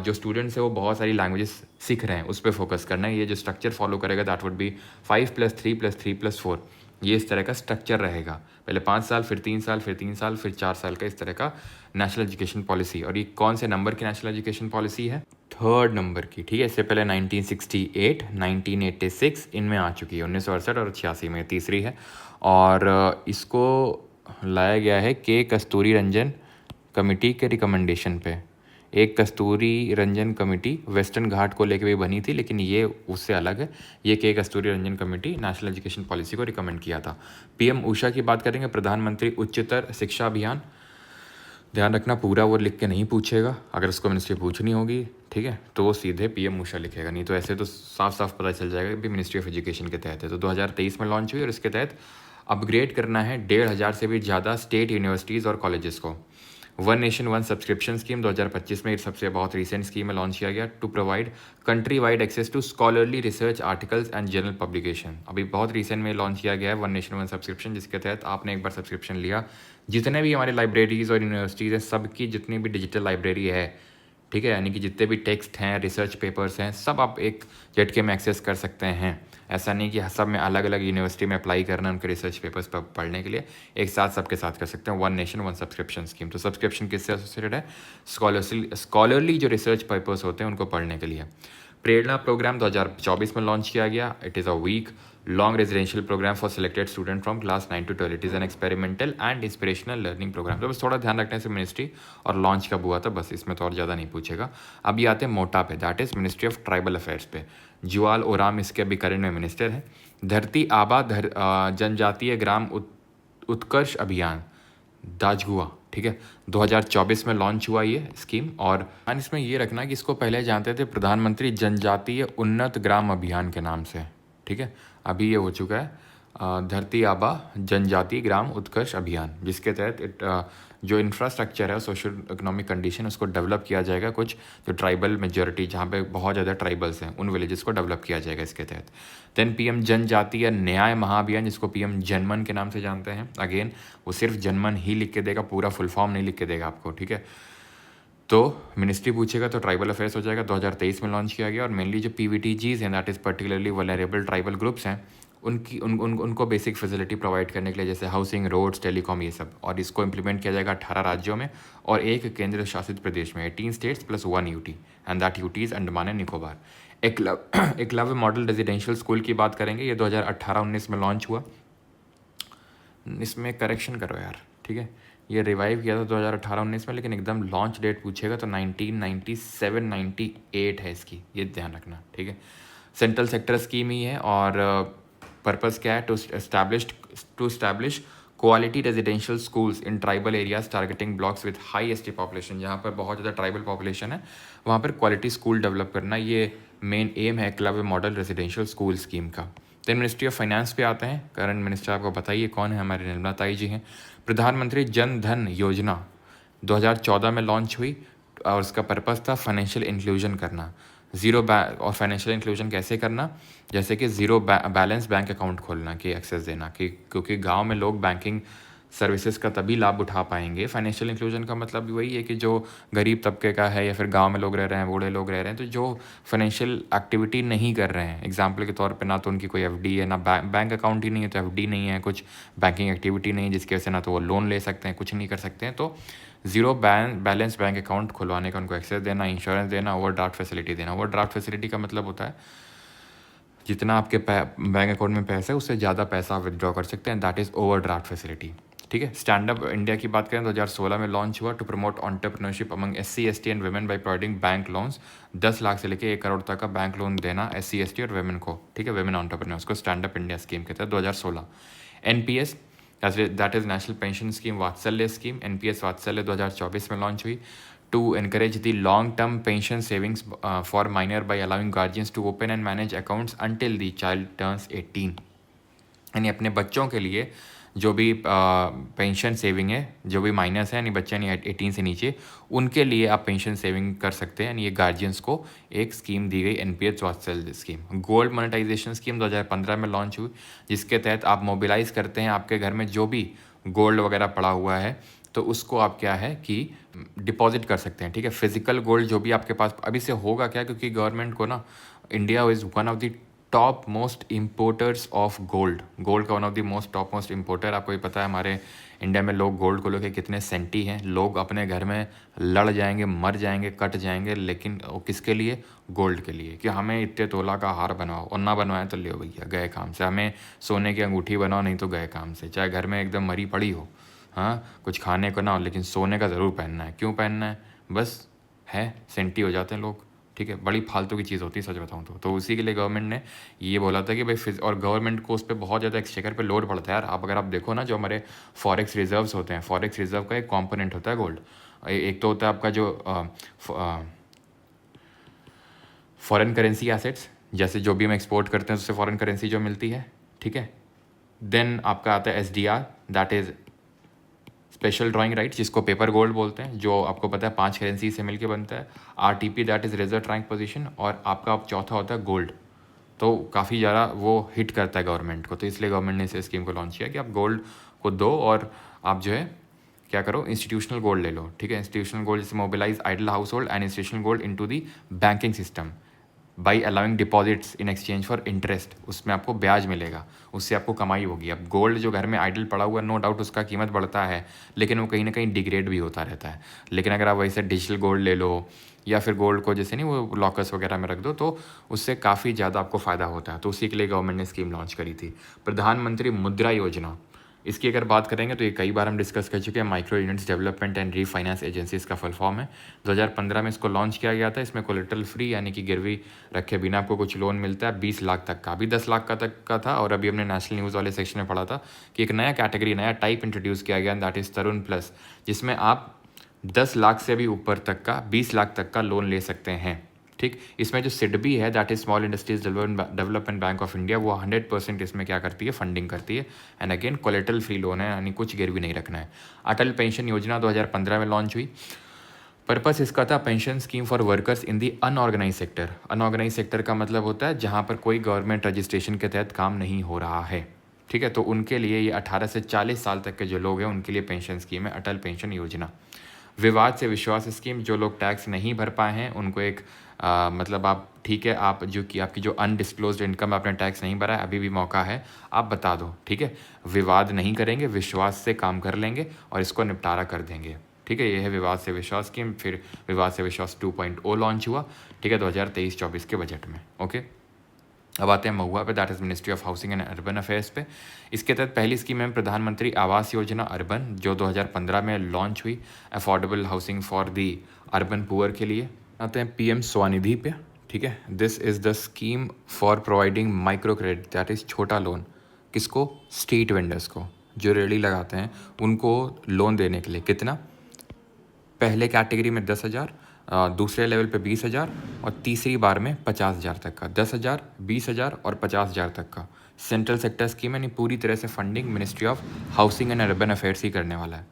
जो स्टूडेंट्स है वो बहुत सारी लैंग्वेजेस सीख रहे हैं, उस पर फोकस करना है। ये जो स्ट्रक्चर फॉलो करेगा दैट वुड बी 5+3+3+4, ये इस तरह का स्ट्रक्चर रहेगा। पहले 5 साल, फिर 3 साल, फिर 3 साल, फिर 4 साल का, इस तरह का नेशनल एजुकेशन पॉलिसी। और ये कौन से नंबर की नेशनल एजुकेशन पॉलिसी है? 3rd नंबर की, ठीक है। इससे पहले 1968, 1986 इनमें आ चुकी है, 1968 और 86 में तीसरी है। और इसको लाया गया है के कस्तूरी रंजन कमेटी के रिकमेंडेशन पे। एक कस्तूरी रंजन कमेटी वेस्टर्न घाट को लेकर भी बनी थी, लेकिन ये उससे अलग है। ये के Kasturi Rangan committee national education policy को रिकमेंड किया था। PM उषा की बात करेंगे, प्रधानमंत्री उच्चतर शिक्षा अभियान। ध्यान रखना पूरा वो लिख के नहीं पूछेगा, अगर उसको मिनिस्ट्री पूछनी होगी, ठीक है, तो वो सीधे PM उषा लिखेगा, नहीं तो ऐसे तो साफ साफ पता चल जाएगा कि मिनिस्ट्री ऑफ एजुकेशन के तहत है। तो 2023 में लॉन्च हुई और इसके तहत अपग्रेड करना है 1,500 से भी ज़्यादा स्टेट यूनिवर्सिटीज़ और कॉलेजेस को। 1 नेशन 1 सब्सक्रिप्शन स्कीम 2025 में सबसे बहुत रिसेंट स्कीम में लॉन्च किया गया, to provide country wide access to scholarly research articles and journal publication. अभी बहुत रिसेंट में लॉन्च किया गया है 1 नेशन 1 सब्सक्रिप्शन, जिसके तहत आपने एक बार सब्सक्रिप्शन लिया, जितने भी हमारे लाइब्रेरीज़ और यूनिवर्सिटीज़ हैं सबकी जितनी भी डिजिटल लाइब्रेरी है, ठीक है, यानी कि जितने भी टेक्स्ट हैं, रिसर्च पेपर्स हैं, सब आप एक झटके में एक्सेस कर सकते हैं। ऐसा नहीं कि सब में अलग अलग यूनिवर्सिटी में अप्लाई करना उनके रिसर्च पेपर्स पर पढ़ने के लिए, एक साथ सबके साथ कर सकते हैं। 1 नेशन 1 सब्सक्रिप्शन स्कीम। तो सब्सक्रिप्शन किससे एसोसिएटेड है? स्कॉलरली जो रिसर्च पेपर्स होते हैं उनको पढ़ने के लिए। प्रेरणा प्रोग्राम 2024 में लॉन्च किया गया। It is a week long residential programme for selected student from class 9 to 12। It is an experimental and inspirational learning programme. तो बस थोड़ा ध्यान रखने से मिनिस्ट्री और लॉन्च कब हुआ था, बस इसमें तो और ज़्यादा नहीं पूछेगा। अभी आते हैं मोटा पे, that is ministry of tribal affairs पे। जुआल ओराम इसके अभी करंट में मिनिस्टर है। धरती आबा जनजातीय ग्राम उत्कर्ष अभियान, दाजगुआ, ठीक है, 2024 में लॉन्च हुआ ये स्कीम। और इसमें ये रखना कि इसको पहले जानते थे प्रधानमंत्री जनजातीय उन्नत ग्राम अभियान के नाम से, ठीक है। अभी ये हो चुका है धरती आबा जनजातीय ग्राम उत्कर्ष अभियान, जिसके तहत जो इंफ्रास्ट्रक्चर है, सोशल इकोनॉमिक कंडीशन, उसको डेवलप किया जाएगा। कुछ जो ट्राइबल मेजॉरिटी जहाँ पे बहुत ज़्यादा ट्राइबल्स हैं उन विलेजेस को डेवलप किया जाएगा इसके तहत। देन PM जनजातीय न्याय महाअभियान, जिसको PM जनमन के नाम से जानते हैं। अगेन वो सिर्फ जनमन ही लिख के देगा, पूरा फुल फॉर्म नहीं लिख के देगा आपको, ठीक है। तो मिनिस्ट्री पूछेगा तो ट्राइबल अफेयर्स हो जाएगा। 2023 में लॉन्च किया गया। और मेनली जो PVTGs हैं, that is particularly vulnerable tribal groups हैं, उनको बेसिक फैसिलिटी प्रोवाइड करने के लिए, जैसे हाउसिंग, रोड्स, टेलीकॉम, ये सब। और इसको इम्प्लीमेंट किया जाएगा 18 राज्यों में और एक केंद्र शासित प्रदेश में, 18 states plus 1 UT, and that UT is Andaman and Nicobar. Eklavya model residential school की बात करेंगे, ये 2018-19 में लॉन्च हुआ। इसमें करेक्शन करो यार, ठीक है, ये रिवाइव किया था 2018-19 में, लेकिन एकदम लॉन्च डेट पूछेगा तो 1997-98 है इसकी, ये ध्यान रखना, ठीक है। सेंट्रल सेक्टर स्कीम ही है। और पर्पस क्या है? To establish quality residential schools in tribal areas targeting blocks with high ST population. जहाँ पर बहुत ज़्यादा ट्राइबल पॉपुलेशन है वहाँ पर क्वालिटी स्कूल डेवलप करना, ये मेन एम है Eklavya model residential school scheme का। देन मिनिस्ट्री ऑफ फाइनेंस पे आते हैं। करंट मिनिस्टर आपको बताइए कौन है, हमारे निर्मला ताई जी हैं। प्रधानमंत्री जन धन योजना 2014 में लॉन्च हुई और उसका पर्पस था फाइनेंशियल इंक्लूजन करना। और फाइनेंशियल इंक्लूजन कैसे करना, जैसे कि बैलेंस बैंक अकाउंट खोलना की एक्सेस देना, कि क्योंकि गांव में लोग बैंकिंग सर्विसेज का तभी लाभ उठा पाएंगे। फाइनेंशियल इंक्लूजन का मतलब भी वही है कि जो गरीब तबके का है या फिर गांव में लोग रह रहे हैं, बूढ़े लोग रह रहे हैं, तो जो फाइनेंशियल एक्टिविटी नहीं कर रहे हैं, एग्जांपल के तौर पे ना तो उनकी कोई एफडी है, ना बैंक अकाउंट ही नहीं है, तो एफडी नहीं है, कुछ बैंकिंग एक्टिविटी नहीं है, जिसकी वजह से ना तो वो लोन ले सकते हैं, कुछ नहीं कर सकते हैं, तो बैलेंस बैंक अकाउंट खुलवाने का उनको एक्सेस देना, इंश्योरेंस देना, ओवरड्राफ्ट फैसिलिटी देना। ओवरड्राफ्ट फैसिलिटी का मतलब होता है जितना आपके बैंक अकाउंट में पैसा है उससे ज़्यादा पैसा आप विदड्रॉ कर सकते हैं, दैट इज़ ओवरड्राफ्ट फैसिलिटी। ठीक है। स्टैंड अप इंडिया की बात करें तो 2016 में लॉन्च हुआ to promote entrepreneurship among SC ST and women by providing bank loans. 10 lakh से लेकर 1 करोड़ तक का बैंक लोन देना SC ST और वुमेन को, ठीक है, वुमेन एंटरप्रेन्योर्स को स्टैंड अप इंडिया स्कीम के तहत 2016। NPS that is national pension scheme Vatsalya scheme, NPS Vatsalya 2024 में लॉन्च हुई to encourage the long term pension savings for minor by allowing guardians to open and manage accounts until the child turns 18। यानी अपने बच्चों के लिए जो भी पेंशन सेविंग है, जो भी माइनर्स हैं यानी बच्चे यानी 18 से नीचे, उनके लिए आप पेंशन सेविंग कर सकते हैं। यानी ये गार्जियंस को एक स्कीम दी गई, NPS वात्सल्य स्कीम। गोल्ड मोनेटाइजेशन स्कीम 2015 में लॉन्च हुई, जिसके तहत आप मोबिलाइज करते हैं आपके घर में जो भी गोल्ड वगैरह पड़ा हुआ है, तो उसको आप क्या है कि डिपॉजिट कर सकते हैं। ठीक है। फिजिकल गोल्ड जो भी आपके पास अभी से होगा क्या, क्योंकि गवर्नमेंट को ना, India is one of the top most importers of gold का one of the most top most importer. आपको ही पता है हमारे इंडिया में लोग गोल्ड को लेकर कितने सेंटी हैं। लोग अपने घर में लड़ जाएंगे, मर जाएंगे, कट जाएंगे, लेकिन वो किसके लिए? गोल्ड के लिए, कि हमें इतने तोला का हार बनवाओ, और ना बनवाए तो ले भैया गए काम से, हमें सोने की अंगूठी बनाओ, नहीं तो गए काम से। चाहे घर में एकदम मरी पड़ी हो, हाँ, कुछ खाने को ना हो, लेकिन सोने का ज़रूर पहनना है। क्यों पहनना है? बस है, सेंटी हो जाते हैं लोग। ठीक है। बड़ी फालतू की चीज़ होती है, सच बताऊँ तो उसी के लिए गवर्नमेंट ने ये बोला था कि भाई, और गवर्नमेंट को उस पर बहुत ज़्यादा एक्सचेकर पे लोड पड़ता है यार। आप अगर आप देखो ना, जो हमारे फॉरेक्स रिजर्व्स होते हैं, फॉरेक्स रिजर्व का एक कॉम्पोनेंट होता है गोल्ड। एक तो होता है आपका जो फॉरेन करेंसी एसेट्स, जैसे जो भी हम एक्सपोर्ट करते हैं उससे फॉरेन करेंसी जो मिलती है। ठीक है। देन आपका आता है SDR, that is special drawing right, जिसको पेपर गोल्ड बोलते हैं, जो आपको पता है 5 करेंसी से मिलके बनता है। RTP that is reserve trunk position, और आपका चौथा होता है गोल्ड। तो काफ़ी ज़्यादा वो हिट करता है गवर्नमेंट को, तो इसलिए गवर्नमेंट ने इस स्कीम को लॉन्च किया कि आप गोल्ड को दो और आप जो है क्या करो, इंस्टीट्यूशनल गोल्ड ले लो। ठीक है। इंस्टीट्यूशनल गोल्ड जैसे mobilise idle household and institutional gold into the banking system by allowing deposits in exchange for interest. उसमें आपको ब्याज मिलेगा, उससे आपको कमाई होगी। अब गोल्ड जो घर में आइडल पड़ा हुआ है, नो डाउट उसका कीमत बढ़ता है, लेकिन वो कहीं ना कहीं डिग्रेड भी होता रहता है। लेकिन अगर आप वैसे डिजिटल गोल्ड ले लो, या फिर गोल्ड को जैसे नहीं वो लॉकर्स वगैरह में रख दो, तो उससे काफ़ी ज़्यादा आपको फ़ायदा होता है। तो उसी के लिए गवर्नमेंट ने स्कीम लॉन्च करी थी, प्रधानमंत्री मुद्रा योजना। इसकी अगर बात करेंगे तो ये कई बार हम डिस्कस कर चुके हैं। Micro units development and refinance agency इसका फुल फॉर्म है। 2015 में इसको लॉन्च किया गया था। इसमें कोलेटरल फ्री यानी कि गिरवी रखे बिना आपको कुछ लोन मिलता है 20 लाख तक का। अभी 10 लाख का तक का था, और अभी हमने नेशनल न्यूज़ वाले सेक्शन में पढ़ा था कि एक नया कैटेगरी, नया टाइप इंट्रोड्यूस किया गया, दैट इज़ तरुण प्लस, जिसमें आप 10 लाख से भी ऊपर तक का, 20 लाख तक का लोन ले सकते हैं। ठीक। इसमें जो सिडबी है, that is small industries development bank of India, वो 100% इसमें क्या करती है, फंडिंग करती है। And again collateral free loan है, यानी कुछ गिरवी नहीं रखना है। अटल पेंशन योजना 2015 में लॉन्च हुई। पर्पस इसका था pension scheme for workers in the unorganised sector. Unorganised sector का मतलब होता है जहाँ पर कोई गवर्नमेंट रजिस्ट्रेशन के तहत काम नहीं हो रहा है। ठीक है। तो उनके लिए ये 18 से 40 साल तक के जो लोग हैं उनके लिए पेंशन स्कीम है अटल पेंशन योजना। विवाद से विश्वास स्कीम, जो लोग टैक्स नहीं भर पाए हैं उनको एक मतलब आप, ठीक है, आप जो कि आपकी जो अनडिस्क्लोज्ड इनकम आपने टैक्स नहीं भरा है, अभी भी मौका है, आप बता दो। ठीक है। विवाद नहीं करेंगे, विश्वास से काम कर लेंगे और इसको निपटारा कर देंगे। ठीक है। ये है विवाद से विश्वास स्कीम। फिर विवाद से विश्वास 2.0 लॉन्च हुआ, ठीक है, 2023-24 के बजट में। ओके। अब आते हैं महुआ पे, that is ministry of housing and urban affairs पे। इसके तहत पहली स्कीम है प्रधानमंत्री आवास योजना अर्बन, जो 2015 में लॉन्च हुई, affordable housing for the urban poor के लिए। आते हैं PM स्वनिधि पे। ठीक है। This is the scheme for providing micro credit, that is छोटा लोन, किसको? स्ट्रीट वेंडर्स को, जो रेडी लगाते हैं, उनको लोन देने के लिए। कितना? पहले कैटेगरी में 10,000, दूसरे लेवल पे 20,000 और तीसरी बार में 50,000 तक का। 10,000, 20,000 और 50,000 तक का। सेंट्रल सेक्टर स्कीम यानी पूरी तरह से funding ministry of housing and urban affairs ही करने वाला है।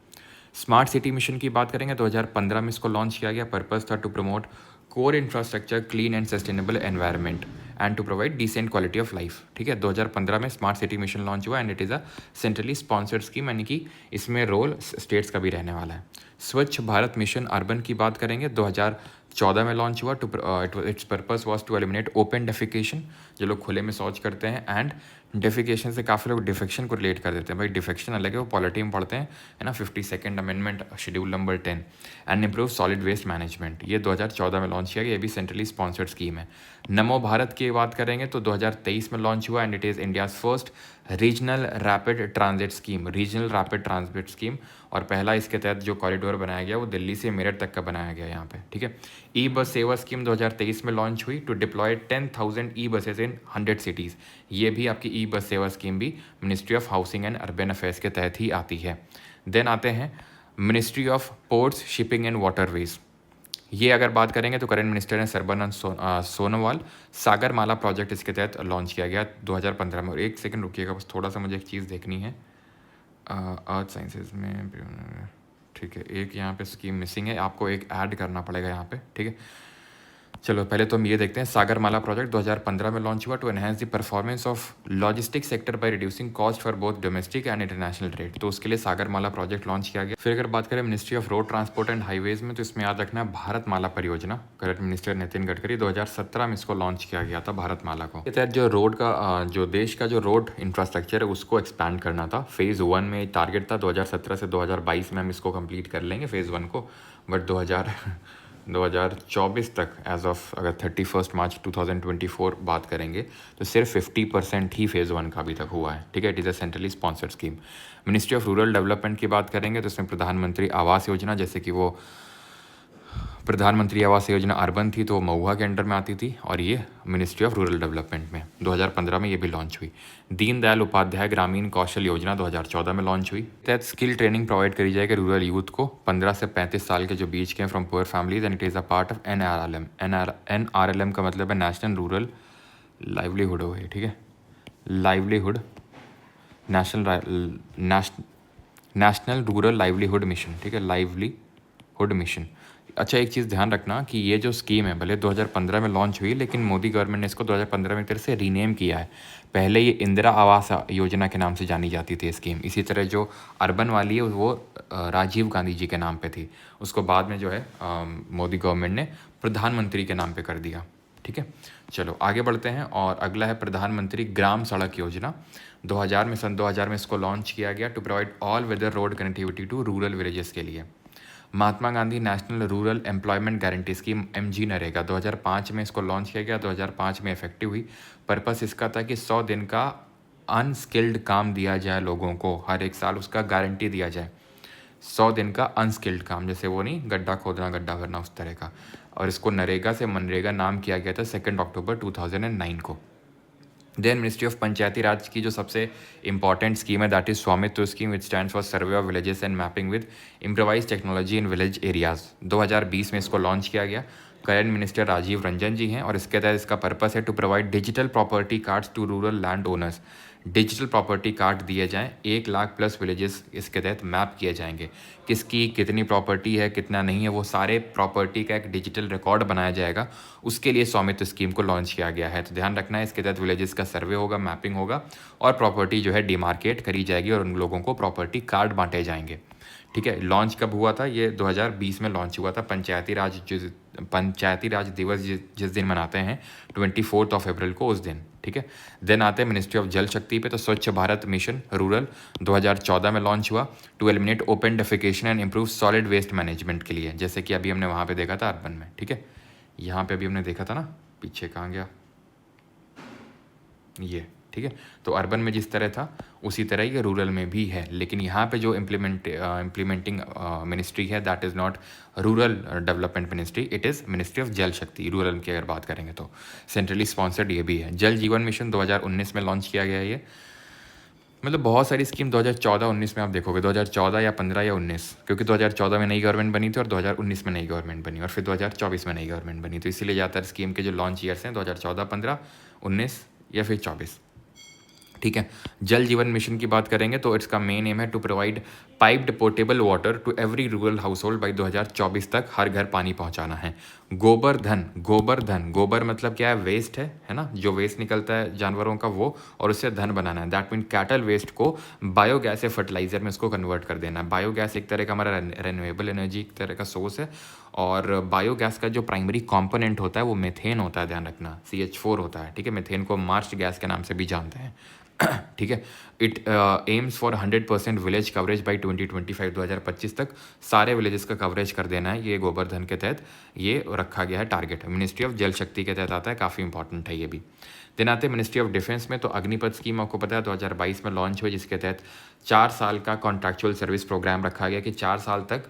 स्मार्ट सिटी मिशन की बात करेंगे 2015 में इसको लॉन्च किया गया। पर्पस था to promote core infrastructure, clean and sustainable environment and to provide decent quality of life. ठीक है, 2015 में स्मार्ट सिटी मिशन लॉन्च हुआ and it is a centrally sponsored scheme, यानी कि इसमें रोल स्टेट्स का भी रहने वाला है। स्वच्छ भारत मिशन अर्बन की बात करेंगे 2014 में लॉन्च हुआ। Its purpose was to eliminate open defecation, जो लोग खुले में शौच करते हैं, एंड डेफिकेशन से काफ़ी लोग डिफेक्शन को रिलेट कर देते हैं। भाई डिफेक्शन अलग है, वो पॉलिटी में पढ़ते हैं, है ना, 52nd amendment schedule number 10 and improve solid waste management. ये 2014 में लॉन्च किया गया, ये भी सेंट्रली स्पॉन्सर्ड स्कीम है। नमो भारत की बात करेंगे तो 2023 में लॉन्च हुआ and it is India's first regional rapid transit scheme, regional rapid transit scheme. और पहला इसके तहत जो कॉरिडोर बनाया गया वो दिल्ली से मेरठ तक का बनाया गया यहाँ पे। ठीक है, ई बस सेवा स्कीम 2023 में लॉन्च हुई to deploy 10,000 e buses in 100 cities. ये भी आपकी ई बस सेवा स्कीम भी ministry of housing and urban affairs के तहत ही आती है। देन आते हैं ministry of ports, shipping and waterways. ये अगर बात करेंगे तो करंट मिनिस्टर हैं सर्बानंद सोनोवाल। सागर माला प्रोजेक्ट इसके तहत लॉन्च किया गया 2015 में। और एक सेकंड रुकिएगा, बस थोड़ा सा मुझे एक चीज़ देखनी है अर्थ साइंसेज में। ठीक है, एक यहाँ पे स्कीम मिसिंग है, आपको एक ऐड करना पड़ेगा यहाँ पे। ठीक है, चलो पहले तो हम ये देखते हैं। सागर माला प्रोजेक्ट 2015 में लॉन्च हुआ to enhance the performance of logistic sector by reducing cost for both domestic and international trade. तो उसके लिए सागर माला प्रोजेक्ट लॉन्च किया गया। फिर अगर बात करें ministry of road transport and highways में, तो इसमें याद रखना है भारत माला परियोजना। करंट मिनिस्टर नितिन गडकरी, 2017 में इसको लॉन्च किया गया था भारत माला को। इसके तहत जो रोड का जो देश का जो रोड इंफ्रास्ट्रक्चर है उसको एक्सपैंड करना था। फेज़ 1 में टारगेट था 2017 से 2022 में हम इसको कंप्लीट कर लेंगे फेज़ 1 को, बट 2024 तक एज ऑफ अगर 31 मार्च 2024 बात करेंगे तो सिर्फ 50% ही फेज़ 1 का अभी तक हुआ है। ठीक है, it is a centrally sponsored scheme. Ministry of rural development की बात करेंगे तो इसमें प्रधानमंत्री आवास योजना, जैसे कि वो प्रधानमंत्री आवास योजना अर्बन थी तो वो महुआ के अंडर में आती थी, और ये मिनिस्ट्री ऑफ रूरल डेवलपमेंट में 2015 में ये भी लॉन्च हुई। दीनदयाल उपाध्याय ग्रामीण कौशल योजना 2014 में लॉन्च हुई। तहत स्किल ट्रेनिंग प्रोवाइड करी जाएगी रूरल यूथ को 15 से 35 साल के जो बीच के हैं from poor families, and it is a part of NRLM का मतलब है नेशनल रूरल लाइवलीहुड हो गई। ठीक है, livelihood national rural livelihood mission. ठीक है, लाइवलीहुड मिशन। अच्छा, एक चीज़ ध्यान रखना कि ये जो स्कीम है भले 2015 में लॉन्च हुई, लेकिन मोदी गवर्नमेंट ने इसको 2015 में एक तरह से रीनेम किया है। पहले ये इंदिरा आवास योजना के नाम से जानी जाती थी स्कीम। इसी तरह जो अर्बन वाली है वो राजीव गांधी जी के नाम पे थी, उसको बाद में जो है मोदी गवर्नमेंट ने प्रधानमंत्री के नाम पे कर दिया। ठीक है, चलो आगे बढ़ते हैं। और अगला है प्रधानमंत्री ग्राम सड़क योजना। 2000 में, सन 2000 में इसको लॉन्च किया गया to provide all weather road connectivity to rural villages के लिए। Mahatma Gandhi national rural employment guarantee scheme MG NREGA 2005 में इसको लॉन्च किया गया, 2005 में इफेक्टिव हुई। पर्पस इसका था कि 100 दिन का अनस्किल्ड काम दिया जाए लोगों को, हर एक साल उसका गारंटी दिया जाए। 100 दिन का अनस्किल्ड काम, जैसे वो नहीं गड्ढा खोदना गड्ढा भरना उस तरह का। और इसको नरेगा से मनरेगा नाम किया गया था 2 अक्टूबर 2009 को। Then ministry of Panchayati Raj की जो सबसे इंपॉर्टेंट स्कीम है that is Svamitva scheme, which stands for survey of villages and mapping with improvise technology in village areas. 2020 में इसको लॉन्च किया गया। करंट मिनिस्टर राजीव रंजन जी हैं, और इसके तहत इसका पर्पस है to provide digital property cards to rural land owners. Digital property card दिए जाएं, 1 लाख प्लस विलेजेस इसके तहत मैप किए जाएंगे। किसकी कितनी प्रॉपर्टी है कितना नहीं है वो सारे प्रॉपर्टी का एक डिजिटल रिकॉर्ड बनाया जाएगा। उसके लिए स्वामित्व स्कीम को लॉन्च किया गया है। तो ध्यान रखना है, इसके तहत विलेजेस का सर्वे होगा, मैपिंग होगा, और प्रॉपर्टी जो है डिमार्केट करी जाएगी और उन लोगों को प्रॉपर्टी कार्ड बांटे जाएंगे। ठीक है, लॉन्च कब हुआ था? ये 2020 में लॉन्च हुआ था। पंचायती राज दिवस जिस दिन मनाते हैं 24 अप्रैल को, उस दिन। ठीक है, देन आते हैं मिनिस्ट्री ऑफ जल शक्ति पे। तो स्वच्छ भारत मिशन रूरल 2014 में लॉन्च हुआ to eliminate open defecation and improve solid waste management के लिए, जैसे कि अभी हमने वहाँ पे देखा था अर्बन में। ठीक है, यहाँ पे अभी हमने देखा था ना, पीछे कहाँ गया ये। ठीक है, तो अर्बन में जिस तरह था उसी तरह ये रूरल में भी है, लेकिन यहाँ पे जो इम्प्लीमेंटिंग मिनिस्ट्री है that is not rural development ministry, it is ministry of जल शक्ति। रूरल की अगर बात करेंगे तो सेंट्रली स्पॉन्सर्ड ये भी है। जल जीवन मिशन 2019 में लॉन्च किया गया है ये। मतलब बहुत सारी स्कीम 2014-19 में आप देखोगे, 2014 या 15 या 19, क्योंकि 2014 में नई गवर्नमेंट बनी थी और 2019 में नई गवर्नमेंट बनी और फिर 2024 में नई गवर्नमेंट बनी। तो इसीलिए ज़्यादातर स्कीम के जो लॉन्च ईयर्स हैं 2014, 15, 19 या फिर 24। ठीक है। जल जीवन मिशन की बात करेंगे तो इसका मेन एम है to provide piped portable water to every rural household by 2024 तक हर घर पानी पहुंचाना है। गोबर धन, गोबर धन, गोबर मतलब क्या है, वेस्ट है ना, जो वेस्ट निकलता है जानवरों का वो, और उससे धन बनाना है। दैट मीन कैटल वेस्ट को बायोगैस या फर्टिलाइजर में उसको कन्वर्ट कर देना है। बायोगैस एक तरह का हमारा रेन्यूएबल एनर्जी एक तरह का सोर्स है, और बायोगैस का जो प्राइमरी कंपोनेंट होता है वो मेथेन होता है, ध्यान रखना, CH4 होता है। ठीक है, मेथेन को मार्च गैस के नाम से भी जानते हैं। ठीक है। It aims for 100% village coverage by 2025, 2025 तक सारे विलेजेस का कवरेज कर देना है, ये गोवर्धन के तहत ये रखा गया है टारगेट। मिनिस्ट्री ऑफ जल शक्ति के तहत आता है, काफ़ी इंपॉर्टेंट है ये भी। दिन आते हैं मिनिस्ट्री ऑफ डिफेंस में, तो अग्निपथ स्कीम आपको पता है 2022 में लॉन्च हुई, जिसके तहत 4 साल का कॉन्ट्रैक्चुअल सर्विस प्रोग्राम रखा गया कि 4 साल तक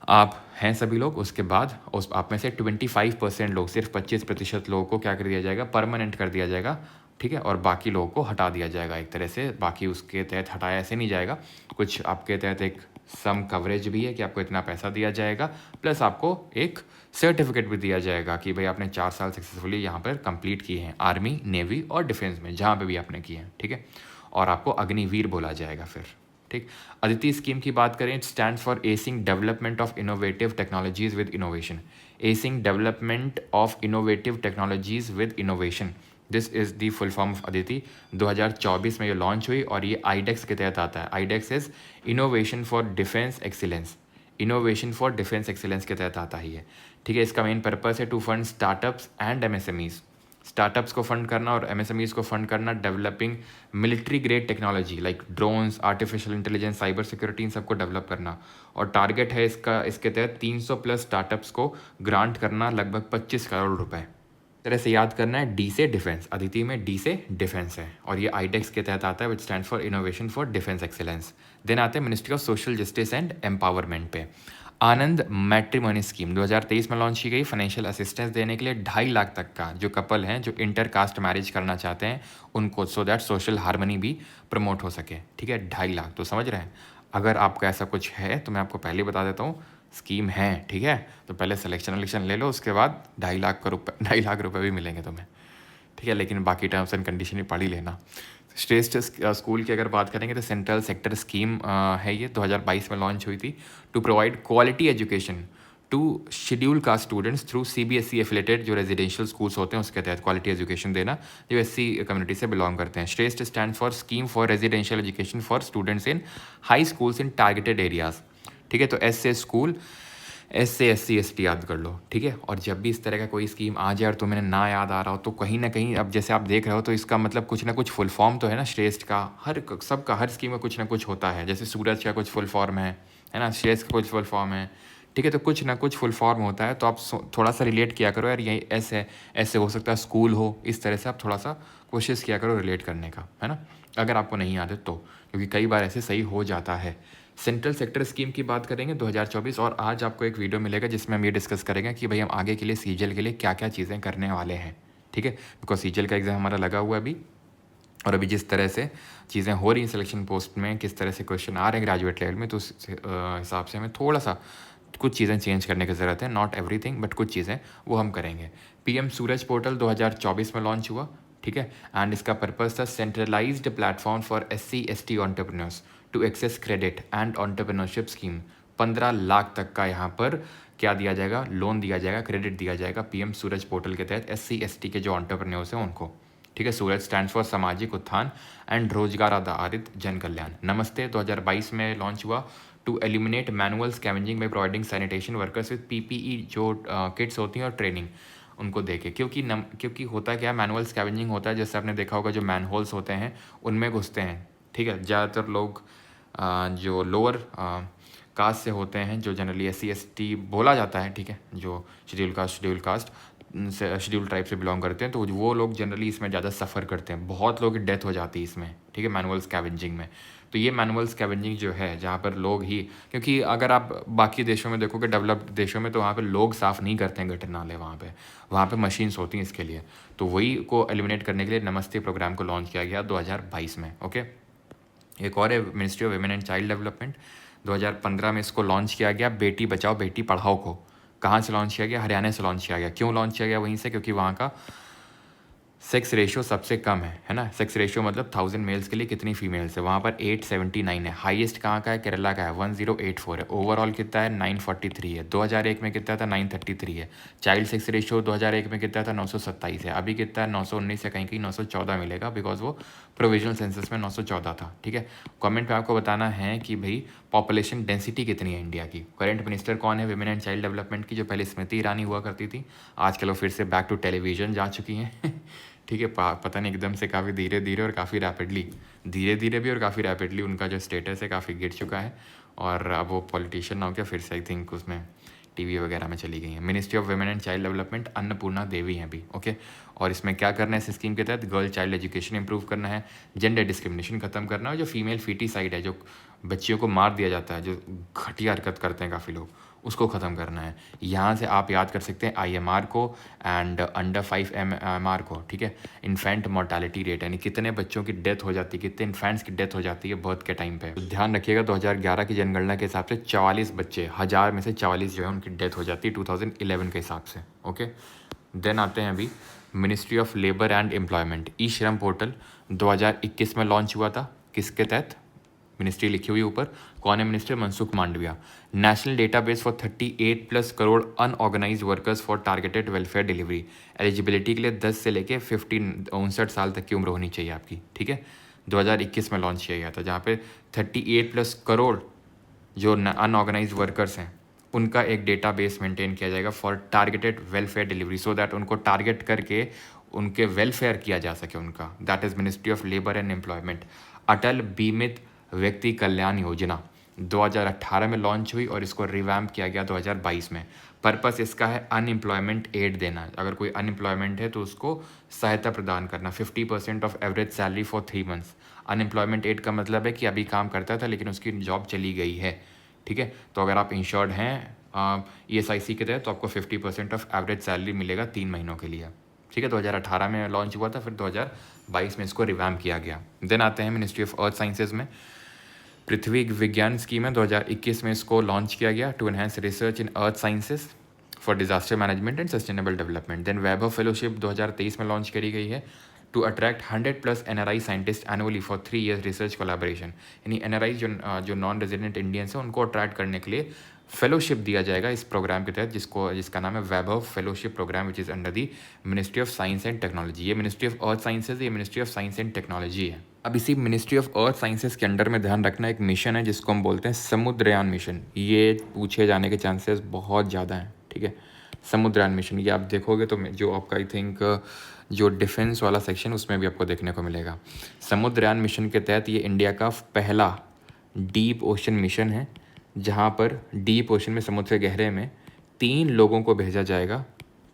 आप हैं सभी लोग, उसके बाद उस आप में से 25% लोग, सिर्फ 25% लोगों को क्या कर दिया जाएगा, परमानेंट कर दिया जाएगा। ठीक है, और बाकी लोगों को हटा दिया जाएगा एक तरह से। बाकी उसके तहत हटाया ऐसे नहीं जाएगा, कुछ आपके तहत एक सम कवरेज भी है कि आपको इतना पैसा दिया जाएगा, प्लस आपको एक सर्टिफिकेट भी दिया जाएगा कि भाई आपने 4 साल सक्सेसफुली यहाँ पर कंप्लीट किए हैं, आर्मी, नेवी और डिफेंस में, जहाँ पे भी आपने किए हैं। ठीक है, और आपको अग्निवीर बोला जाएगा फिर। ठीक। अदिति स्कीम की बात करें, it stand for acing development of innovative technologies with innovation. Acing development of innovative technologies with innovation, this is the full form of ADITI. 2024 में ये लॉन्च हुई और ये आईडेक्स के तहत आता है। IDEX is innovation for defence excellence, innovation for defence excellence के तहत आता है ये। ठीक है, इसका मेन पर्पस है to fund startups and MSMEs, startups को फंड करना और एमएसएमईज को फंड करना, developing military grade technology like drones, artificial intelligence, cyber security, इन सबको डेवलप करना। और टारगेट है इसका, इसके तहत 300 प्लस स्टार्टअप्स को ग्रांट करना, लगभग 25 करोड़ रुपए। तरह से याद करना है, डी से डिफेंस, अदिति में डी से डिफेंस है, और ये आईडेक्स के तहत आता है, which stand for innovation for defence excellence. Then आते हैं ministry of social justice and empowerment पे। आनंद मैट्रिमोनी स्कीम 2023 में लॉन्च की गई, फाइनेंशियल असिस्टेंस देने के लिए 2.5 लाख तक का, जो कपल हैं जो इंटर कास्ट मैरिज करना चाहते हैं उनको, सो दैट सोशल हार्मनी भी प्रमोट हो सके। ठीक है, 2.5 लाख तो समझ रहे हैं। अगर आपका ऐसा कुछ है तो मैं आपको पहले बता देता हूँ, स्कीम है। ठीक है, तो पहले सिलेक्शन ले लो, उसके बाद 2.5 लाख रुपए भी मिलेंगे तुम्हें। ठीक है, लेकिन बाकी टर्म्स एंड कंडीशन भी पढ़ ही लेना। श्रेष्ठ स्कूल की अगर बात करेंगे तो सेंट्रल सेक्टर स्कीम है ये, 2022 में लॉन्च हुई थी, to provide quality education to schedule caste students through CBSE affiliated जो रेजिडेंशियल स्कूल्स होते हैं, उसके तहत क्वालिटी एजुकेशन देना जो SC कम्युनिटी से बिलोंग करते हैं। श्रेष्ठ stand for scheme for residential education for students in high schools in targeted areas. ठीक है, तो S से स्कूल, S से SC ST याद कर लो। ठीक है, और जब भी इस तरह का कोई स्कीम आ जाए और तुम्हें ना याद आ रहा हो तो कहीं ना कहीं, अब जैसे आप देख रहे हो तो इसका मतलब कुछ ना कुछ फुल फॉर्म तो है ना, श्रेष्ठ का, हर सबका, हर स्कीम में कुछ ना कुछ होता है। जैसे सूरज का कुछ फुल फॉर्म है ना, श्रेष्ठ का कुछ फुल फॉर्म है। ठीक है, तो कुछ ना कुछ फुल फॉर्म होता है, तो आप थोड़ा सा रिलेट किया करो यार, यही ऐसे ऐसे हो सकता है, स्कूल हो, इस तरह से आप थोड़ा सा कोशिश किया करो रिलेट करने का, है ना, अगर आपको नहीं याद है तो, क्योंकि कई बार ऐसे सही हो जाता है। सेंट्रल सेक्टर स्कीम की बात करेंगे 2024, और आज आपको एक वीडियो मिलेगा जिसमें हम ये डिस्कस करेंगे कि भाई हम आगे के लिए सीजीएल के लिए क्या क्या चीज़ें करने वाले हैं। ठीक है, बिकॉज सीजीएल का एग्ज़ाम हमारा लगा हुआ है अभी, और अभी जिस तरह से चीज़ें हो रही हैं सिलेक्शन पोस्ट में, किस तरह से क्वेश्चन आ रहे हैं ग्रेजुएट लेवल में, तो उस हिसाब से हमें थोड़ा सा कुछ चीज़ें चेंज करने की ज़रूरत है, नॉट एवरीथिंग बट कुछ चीज़ें वो हम करेंगे। PM सूरज पोर्टल 2024 में लॉन्च हुआ। ठीक है, एंड इसका पर्पस था centralised platform for SC ST entrepreneurs to access credit and entrepreneurship scheme. 15 lakh तक का यहाँ पर क्या दिया जाएगा, लोन दिया जाएगा, क्रेडिट दिया जाएगा PM सूरज पोर्टल के तहत SC ST के जो एंटरप्रेन्योर्स हैं उनको। ठीक है, सूरज स्टैंड फॉर सामाजिक उत्थान एंड रोजगार आधारित जन कल्याण। नमस्ते 2022 में लॉन्च हुआ to eliminate manual scavenging by providing sanitation workers with PPE जो किट्स होती हैं और ट्रेनिंग उनको देके, क्योंकि होता क्या है, मैनुअल स्कैवेंजिंग होता है, जैसे आपने देखा होगा जो मैन होल्स होते हैं उनमें घुसते हैं। ठीक है, ज़्यादातर लोग जो लोअर कास्ट से होते हैं, जो जनरली SC ST बोला जाता है, ठीक है, जो शेड्यूल कास्ट शेड्यूल ट्राइब से बिलोंग करते हैं, तो वो लोग जनरली इसमें ज़्यादा सफ़र करते हैं, बहुत लोग की डेथ हो जाती है इसमें। ठीक है, मैनुअल स्कैवेंजिंग में। तो ये मैनुअल स्कैवेंजिंग जो है, जहाँ पर लोग ही, क्योंकि अगर आप बाकी देशों में देखोगे, डेवलप्ड देशों में, तो वहाँ पे लोग साफ़ नहीं करते हैं गटर नाले, वहाँ पे मशीन्स होती हैं इसके लिए। तो वही को एलिमिनेट करने के लिए नमस्ते प्रोग्राम को लॉन्च किया गया 2022 में। ओके, एक और है ministry of women and child development, 2015 में इसको लॉन्च किया गया, बेटी बचाओ बेटी पढ़ाओ को। कहाँ से लॉन्च किया गया, हरियाणा से लॉन्च किया गया। क्यों लॉन्च किया गया वहीं से, क्योंकि वहाँ का सेक्स रेशियो सबसे कम है ना। सेक्स रेशियो मतलब 1000 मेल्स के लिए कितनी फीमेल्स है, वहाँ पर 879 है। हाईएस्ट कहाँ का है, केरला का है, 1084 है। ओवरऑल कितना है, 943 है। 2001 में कितना था, 933 है। चाइल्ड सेक्स रेशियो 2001 में कितना था, 927 है। अभी कितना है, 919 है, कहीं कहीं 914 मिलेगा, बिकॉज वो प्रोविजनल सेंसस में 914 था। ठीक है, कमेंट में आपको बताना है कि भाई पॉपुलेशन डेंसिटी कितनी है इंडिया की। करंट मिनिस्टर कौन है विमेन एंड चाइल्ड डेवलपमेंट की, जो पहले स्मृति ईरानी हुआ करती थी, आजकल वो फिर से बैक टू टेलीविजन जा चुकी हैं। ठीक है, पता नहीं एकदम से काफ़ी धीरे धीरे और काफ़ी रैपिडली, धीरे धीरे भी और काफ़ी रैपिडली उनका जो स्टेटस है काफ़ी गिर चुका है, और अब वो पॉलिटिशियन ना हो क्या फिर से आई थिंक उसमें टीवी वगैरह में चली गई हैं। Ministry of women and child development Annapurna Devi हैं अभी। ओके, और इसमें क्या करना है इस स्कीम के तहत, गर्ल चाइल्ड एजुकेशन इंप्रूव करना है, जेंडर डिस्क्रिमिनेशन खत्म करना है, और जो फीमेल फीटिसाइड है, जो बच्चियों को मार दिया जाता है, जो घटिया हरकत करते हैं काफ़ी लोग, उसको ख़त्म करना है। यहाँ से आप याद कर सकते हैं IMR को एंड अंडर 5 MMR को। ठीक है, इन्फेंट मोर्टालिटी रेट, यानी कितने बच्चों की डेथ हो जाती है, कितने इन्फेंट्स की डेथ हो जाती है बर्थ के टाइम पे। तो ध्यान रखिएगा 2011 की जनगणना के हिसाब से 44 बच्चे, 1000 में से 44 जो है उनकी डेथ हो जाती है 2011 के हिसाब से। ओके, देन आते हैं अभी ministry of labour and employment. E Shram portal 2021 में लॉन्च हुआ था, किसके तहत, मिनिस्ट्री लिखी हुई ऊपर, कौन है minister, Mansukh Mandaviya. National database for 38+ crore unorganised workers for targeted welfare delivery. Eligibility के लिए 10 से लेके 59 साल तक की उम्र होनी चाहिए आपकी। ठीक है, 2021 में लॉन्च किया गया था, जहाँ पे 38+ करोड़ जो अनऑर्गेनाइज्ड वर्कर्स हैं उनका एक डेटाबेस मेंटेन किया जाएगा for targeted welfare delivery, so that उनको टारगेट करके उनके वेलफेयर किया जा सके उनका। That is ministry of labour and employment. Atal Bimit Vyakti Kalyan Yojana 2018 में लॉन्च हुई और इसको रिवैम्प किया गया 2022 में। पर्पस इसका है अनएम्प्लॉयमेंट एड देना, अगर कोई अनएम्प्लॉयमेंट है तो उसको सहायता प्रदान करना, 50% of average salary for 3 months. Unemployment aid का मतलब है कि अभी काम करता था लेकिन उसकी जॉब चली गई है। ठीक है, तो अगर आप इंश्योर्ड हैं ESIC के तहत तो आपको 50% ऑफ एवरेज सैलरी मिलेगा 3 महीनों के लिए। ठीक है, 2018 में लॉन्च हुआ था, फिर 2022 में इसको रिवैम्प किया गया। देन आते हैं मिनिस्ट्री ऑफ अर्थ साइंसेज में। पृथ्वी विज्ञान स्कीम है, 2021 में इसको लॉन्च किया गया to enhance research in earth sciences for disaster management and sustainable development. Then Vaibhav fellowship 2023 में लॉन्च करी गई है to attract 100+ NRI scientist annually for 3 years research collaboration. यानी NRI जो नॉन रेजिडेंट इंडियंस हैं उनको अट्रैक्ट करने के लिए फेलोशिप दिया जाएगा इस प्रोग्राम के तहत, जिसका नाम है Vaibhav fellowship programme, which is under the ministry of science and technology. ये मिनिस्ट्री ऑफ अर्थ साइंसेज, ये ministry of science and technology है। अब इसी मिनिस्ट्री ऑफ अर्थ साइंसेज के अंडर में ध्यान रखना एक मिशन है जिसको हम बोलते हैं समुद्रयान मिशन। ये पूछे जाने के चांसेस बहुत ज़्यादा हैं। ठीक है, समुद्रयान मिशन, ये आप देखोगे तो जो आपका आई थिंक जो डिफेंस वाला सेक्शन उसमें भी आपको देखने को मिलेगा। समुद्रयान मिशन के तहत ये इंडिया का पहला डीप ओशन मिशन है, जहाँ पर डीप ओशन में, समुद्र के गहरे में 3 लोगों को भेजा जाएगा।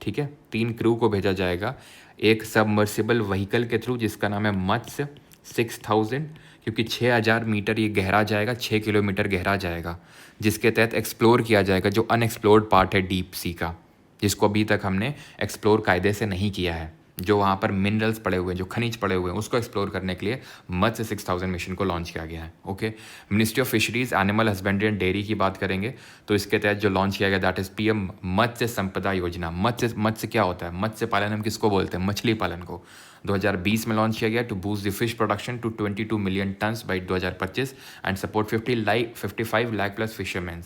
ठीक है, 3 क्रू को भेजा जाएगा एक सबमर्सिबल व्हीकल के थ्रू जिसका नाम है मत्स्य 6000, क्योंकि 6000 मीटर ये गहरा जाएगा, 6 किलोमीटर गहरा जाएगा, जिसके तहत एक्सप्लोर किया जाएगा जो अनएक्सप्लोर्ड पार्ट है डीप सी का, जिसको अभी तक हमने एक्सप्लोर कायदे से नहीं किया है। जो वहाँ पर मिनरल्स पड़े हुए हैं, जो खनिज पड़े हुए हैं, उसको एक्सप्लोर करने के लिए मत्स्य 6000 मिशन को लॉन्च किया गया है। Okay, ministry of fisheries, animal husbandry and dairy की बात करेंगे तो इसके तहत जो लॉन्च किया गया दैट इज PM मत्स्य संपदा योजना। मत्स्य क्या होता है, मत्स्य पालन हम किसको बोलते हैं, मछली पालन को। 2020 में लॉन्च किया गया to boost the fish production to 22 million tons by 2025 and support 55 lakh plus fisherman.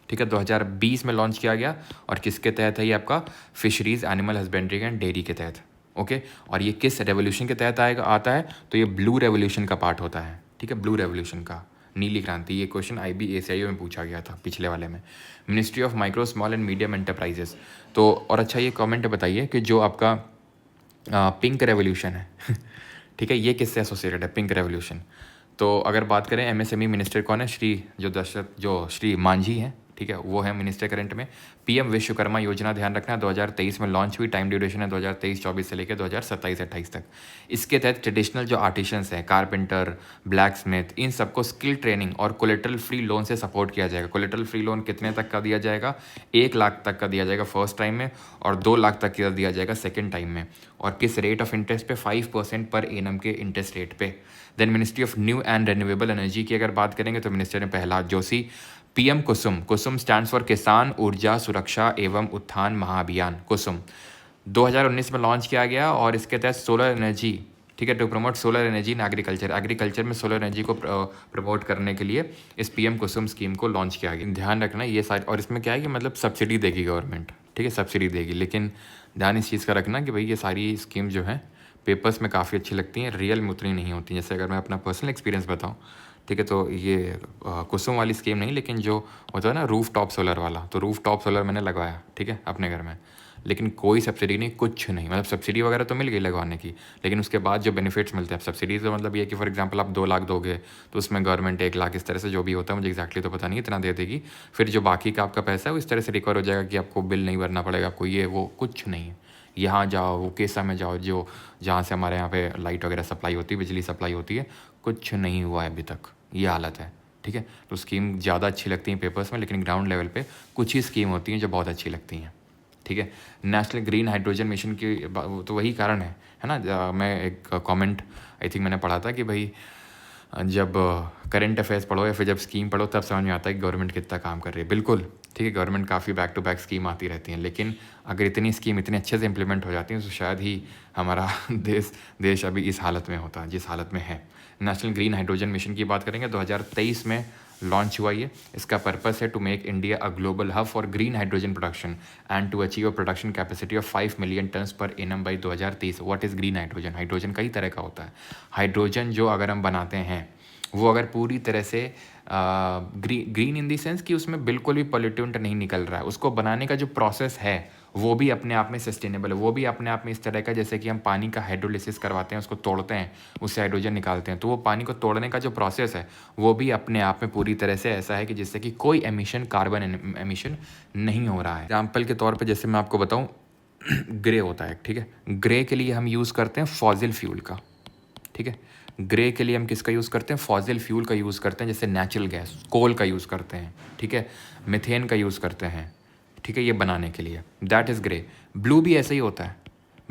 ठीक है, 2020 में लॉन्च किया गया, और किसके तहत है ये आपका, fisheries, animal husbandry and dairy के तहत। ओके, और ये किस रेवोल्यूशन के तहत आता है, तो ये ब्लू रेवोल्यूशन का पार्ट होता है। ठीक है, ब्लू रेवोल्यूशन का, नीली क्रांति। ये क्वेश्चन IBACIO में पूछा गया था पिछले वाले में। Ministry of micro small and medium enterprises. तो और अच्छा ये कमेंट बताइए कि जो आपका पिंक रेवोल्यूशन है ठीक है, ये किससे एसोसिएटेड है पिंक रेवोल्यूशन। तो अगर बात करें MSME मिनिस्टर कौन है, जो श्री मांझी हैं। ठीक है, वो है मिनिस्टर करंट में। PM विश्वकर्मा योजना ध्यान रखना 2023 में लॉन्च हुई, टाइम ड्यूरेशन है 2023-24 से लेकर 2027-28 तक। इसके तहत ट्रेडिशनल जो आर्टिशंस हैं, कारपेंटर, ब्लैक स्मिथ, इन सबको स्किल ट्रेनिंग और कोलेटरल फ्री लोन से सपोर्ट किया जाएगा। कोलेटरल फ्री लोन कितने तक का दिया जाएगा, 1 लाख तक का दिया जाएगा फर्स्ट टाइम में, और 2 लाख तक का दिया जाएगा सेकेंड टाइम में। और किस रेट ऑफ इंटरेस्ट पे, 5% पर एनम के इंटरेस्ट रेट पे। Then ministry of new and renewable energy की अगर बात करेंगे तो मिनिस्टर ने Prahlad Joshi. PM Kusum, Kusum stands for Kisan Urja सुरक्षा एवं उत्थान महाअभियान, कुसुम। 2019 में लॉन्च किया गया और इसके तहत सोलर एनर्जी, ठीक है, to promote solar energy in agriculture, agriculture में सोलर एनर्जी को प्रमोट करने के लिए इस पीएम कुसुम स्कीम को लॉन्च किया गया। ध्यान रखना ये सारी, और इसमें क्या है कि मतलब सब्सिडी देगी गवर्नमेंट, ठीक है, सब्सिडी देगी, लेकिन ध्यान इस चीज़ का रखना कि भाई ये सारी स्कीम जो है पेपर्स में काफ़ी अच्छी लगती हैं, रियल में उतनी नहीं होती। जैसे अगर मैं अपना पर्सनल एक्सपीरियंस बताऊँ, ठीक है, तो ये कुसुम वाली स्कीम नहीं, लेकिन जो होता है ना रूफ टॉप सोलर वाला, तो रूफ टॉप सोलर मैंने लगवाया, ठीक है, अपने घर में, लेकिन कोई सब्सिडी नहीं, कुछ नहीं, मतलब सब्सिडी वगैरह तो मिल गई लगवाने की, लेकिन उसके बाद जो बेनिफिट्स मिलते हैं सब्सिडी, तो मतलब ये कि फॉर एग्जांपल आप 2 लाख दोगे तो उसमें गवर्नमेंट 1 लाख, इस तरह से जो भी होता है, मुझे एक्जैक्टली तो पता नहीं, इतना दे देगी। फिर जो बाकी का आपका पैसा है वो इस तरह से रिकवर हो जाएगा कि आपको बिल नहीं भरना पड़ेगा, आपको ये वो कुछ नहीं है। यहाँ जाओ, वो केसा में जाओ, जो जहाँ से हमारे यहाँ पे लाइट वगैरह सप्लाई होती है, बिजली सप्लाई होती है, कुछ नहीं हुआ है अभी तक, ये हालत है, ठीक है। तो स्कीम ज़्यादा अच्छी लगती हैं पेपर्स में, लेकिन ग्राउंड लेवल पे कुछ ही स्कीम होती हैं जो बहुत अच्छी लगती हैं, ठीक है। नेशनल ग्रीन हाइड्रोजन मिशन की तो वही कारण है ना। मैं एक कमेंट आई थिंक मैंने पढ़ा था कि भाई जब करंट अफेयर्स पढ़ो या फिर जब स्कीम पढ़ो तब समझ में आता है कि गवर्नमेंट कितना काम कर रही है। बिल्कुल ठीक है, गवर्नमेंट काफ़ी बैक टू बैक स्कीम आती रहती हैं, लेकिन अगर इतनी स्कीम इतने अच्छे से इम्प्लीमेंट हो जाती हैं तो शायद ही हमारा देश अभी इस हालत में होता जिस हालत में है। नेशनल ग्रीन हाइड्रोजन मिशन की बात करेंगे, 2023 में लॉन्च हुआ ये। इसका पर्पस है to make India a global hub for green hydrogen production and to achieve a production capacity of 5 million tons per annum by 2030। What is green hydrogen? Hydrogen कई तरह का होता है। हाइड्रोजन जो अगर हम बनाते हैं वो अगर पूरी तरह से ग्रीन इन दी सेंस कि उसमें बिल्कुल भी पॉल्यूटेंट नहीं निकल रहा है, उसको बनाने का जो प्रोसेस है वो भी अपने आप में सस्टेनेबल है, वो भी अपने आप में इस तरह का जैसे कि हम पानी का हाइड्रोलिसिस करवाते हैं, उसको तोड़ते हैं, उससे हाइड्रोजन निकालते हैं, तो वो पानी को तोड़ने का जो प्रोसेस है वो भी अपने आप में पूरी तरह से ऐसा है कि जिससे कि कोई एमिशन, कार्बन एमिशन नहीं हो रहा है। एग्जाम्पल के तौर पर जैसे मैं आपको बताऊँ, ग्रे होता है, ठीक है, ग्रे के लिए हम यूज़ करते हैं फॉसिल फ्यूल का, ठीक है। ग्रे के लिए हम किसका यूज़ करते हैं? फॉसिल फ्यूल का यूज़ करते हैं, जैसे नेचुरल गैस, कोल का यूज़ करते हैं, ठीक है, मीथेन का यूज़ करते हैं, ठीक है, ये बनाने के लिए, दैट इज़ ग्रे। ब्लू भी ऐसा ही होता है,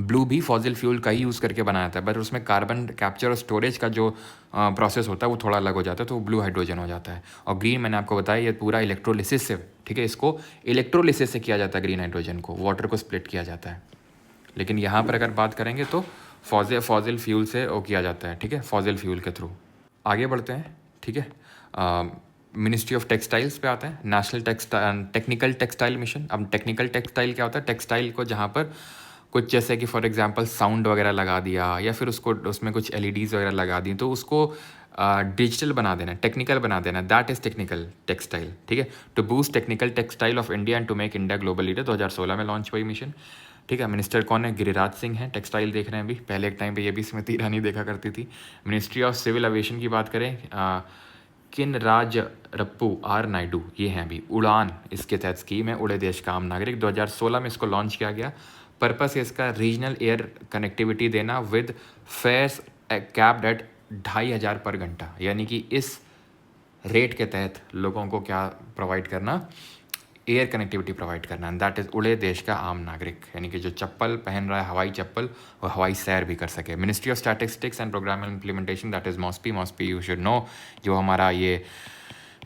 ब्लू भी फॉसिल फ्यूल का ही यूज़ करके बनाया था, बट उसमें कार्बन कैप्चर और स्टोरेज का जो प्रोसेस होता है वो थोड़ा अलग हो जाता है, तो वो ब्लू हाइड्रोजन हो जाता है। और ग्रीन मैंने आपको बताया ये पूरा इलेक्ट्रोलिसिस से, ठीक है, इसको इलेक्ट्रोलिसिस से किया जाता है, ग्रीन हाइड्रोजन को वाटर को स्प्लिट किया जाता है। लेकिन यहाँ पर अगर बात करेंगे तो फॉसिल फ्यूल से वो किया जाता है, ठीक है, फॉसिल फ्यूल के थ्रू। आगे बढ़ते हैं, ठीक है। मिनिस्ट्री ऑफ टेक्सटाइल्स पे आता है, नेशनल टेक्निकल टेक्सटाइल मिशन। अब टेक्निकल टेक्सटाइल क्या होता है? टेक्सटाइल को जहाँ पर कुछ जैसे कि फॉर एग्जांपल साउंड वगैरह लगा दिया या फिर उसको उसमें कुछ एलईडीज़ वगैरह लगा दी, तो उसको डिजिटल बना देना, टेक्निकल बना देना, दैट इज़ टेक्निकल टेक्सटाइल, ठीक है। To boost technical textile of India and to make India global leader, 2016 में लॉन्च हुई मिशन, ठीक है। मिनिस्टर कौन है? गिरिराज सिंह है। टेक्सटाइल देख रहे हैं अभी, पहले एक टाइम पे ये भी स्मृति ईरानी देखा करती थी। मिनिस्ट्री ऑफ सिविल एविएशन की बात करें, किन राज रप्पू आर नायडू, ये हैं अभी। उड़ान इसके तहत स्कीम है, उड़े देश का आम नागरिक, 2016 में इसको लॉन्च किया गया। पर्पस है इसका रीजनल एयर कनेक्टिविटी देना विद फेयर्स कैप्ड एट 2500 पर घंटा, यानी कि इस रेट के तहत लोगों को क्या प्रोवाइड करना? एयर कनेक्टिविटी प्रोवाइड करना, एंड दैट इज़ उड़े देश का आम नागरिक, यानी कि जो चप्पल पहन रहा है हवाई चप्पल, वो हवाई सैर भी कर सके। Ministry of statistics and programme implementation, that is MoSPI you should know. जो हमारा ये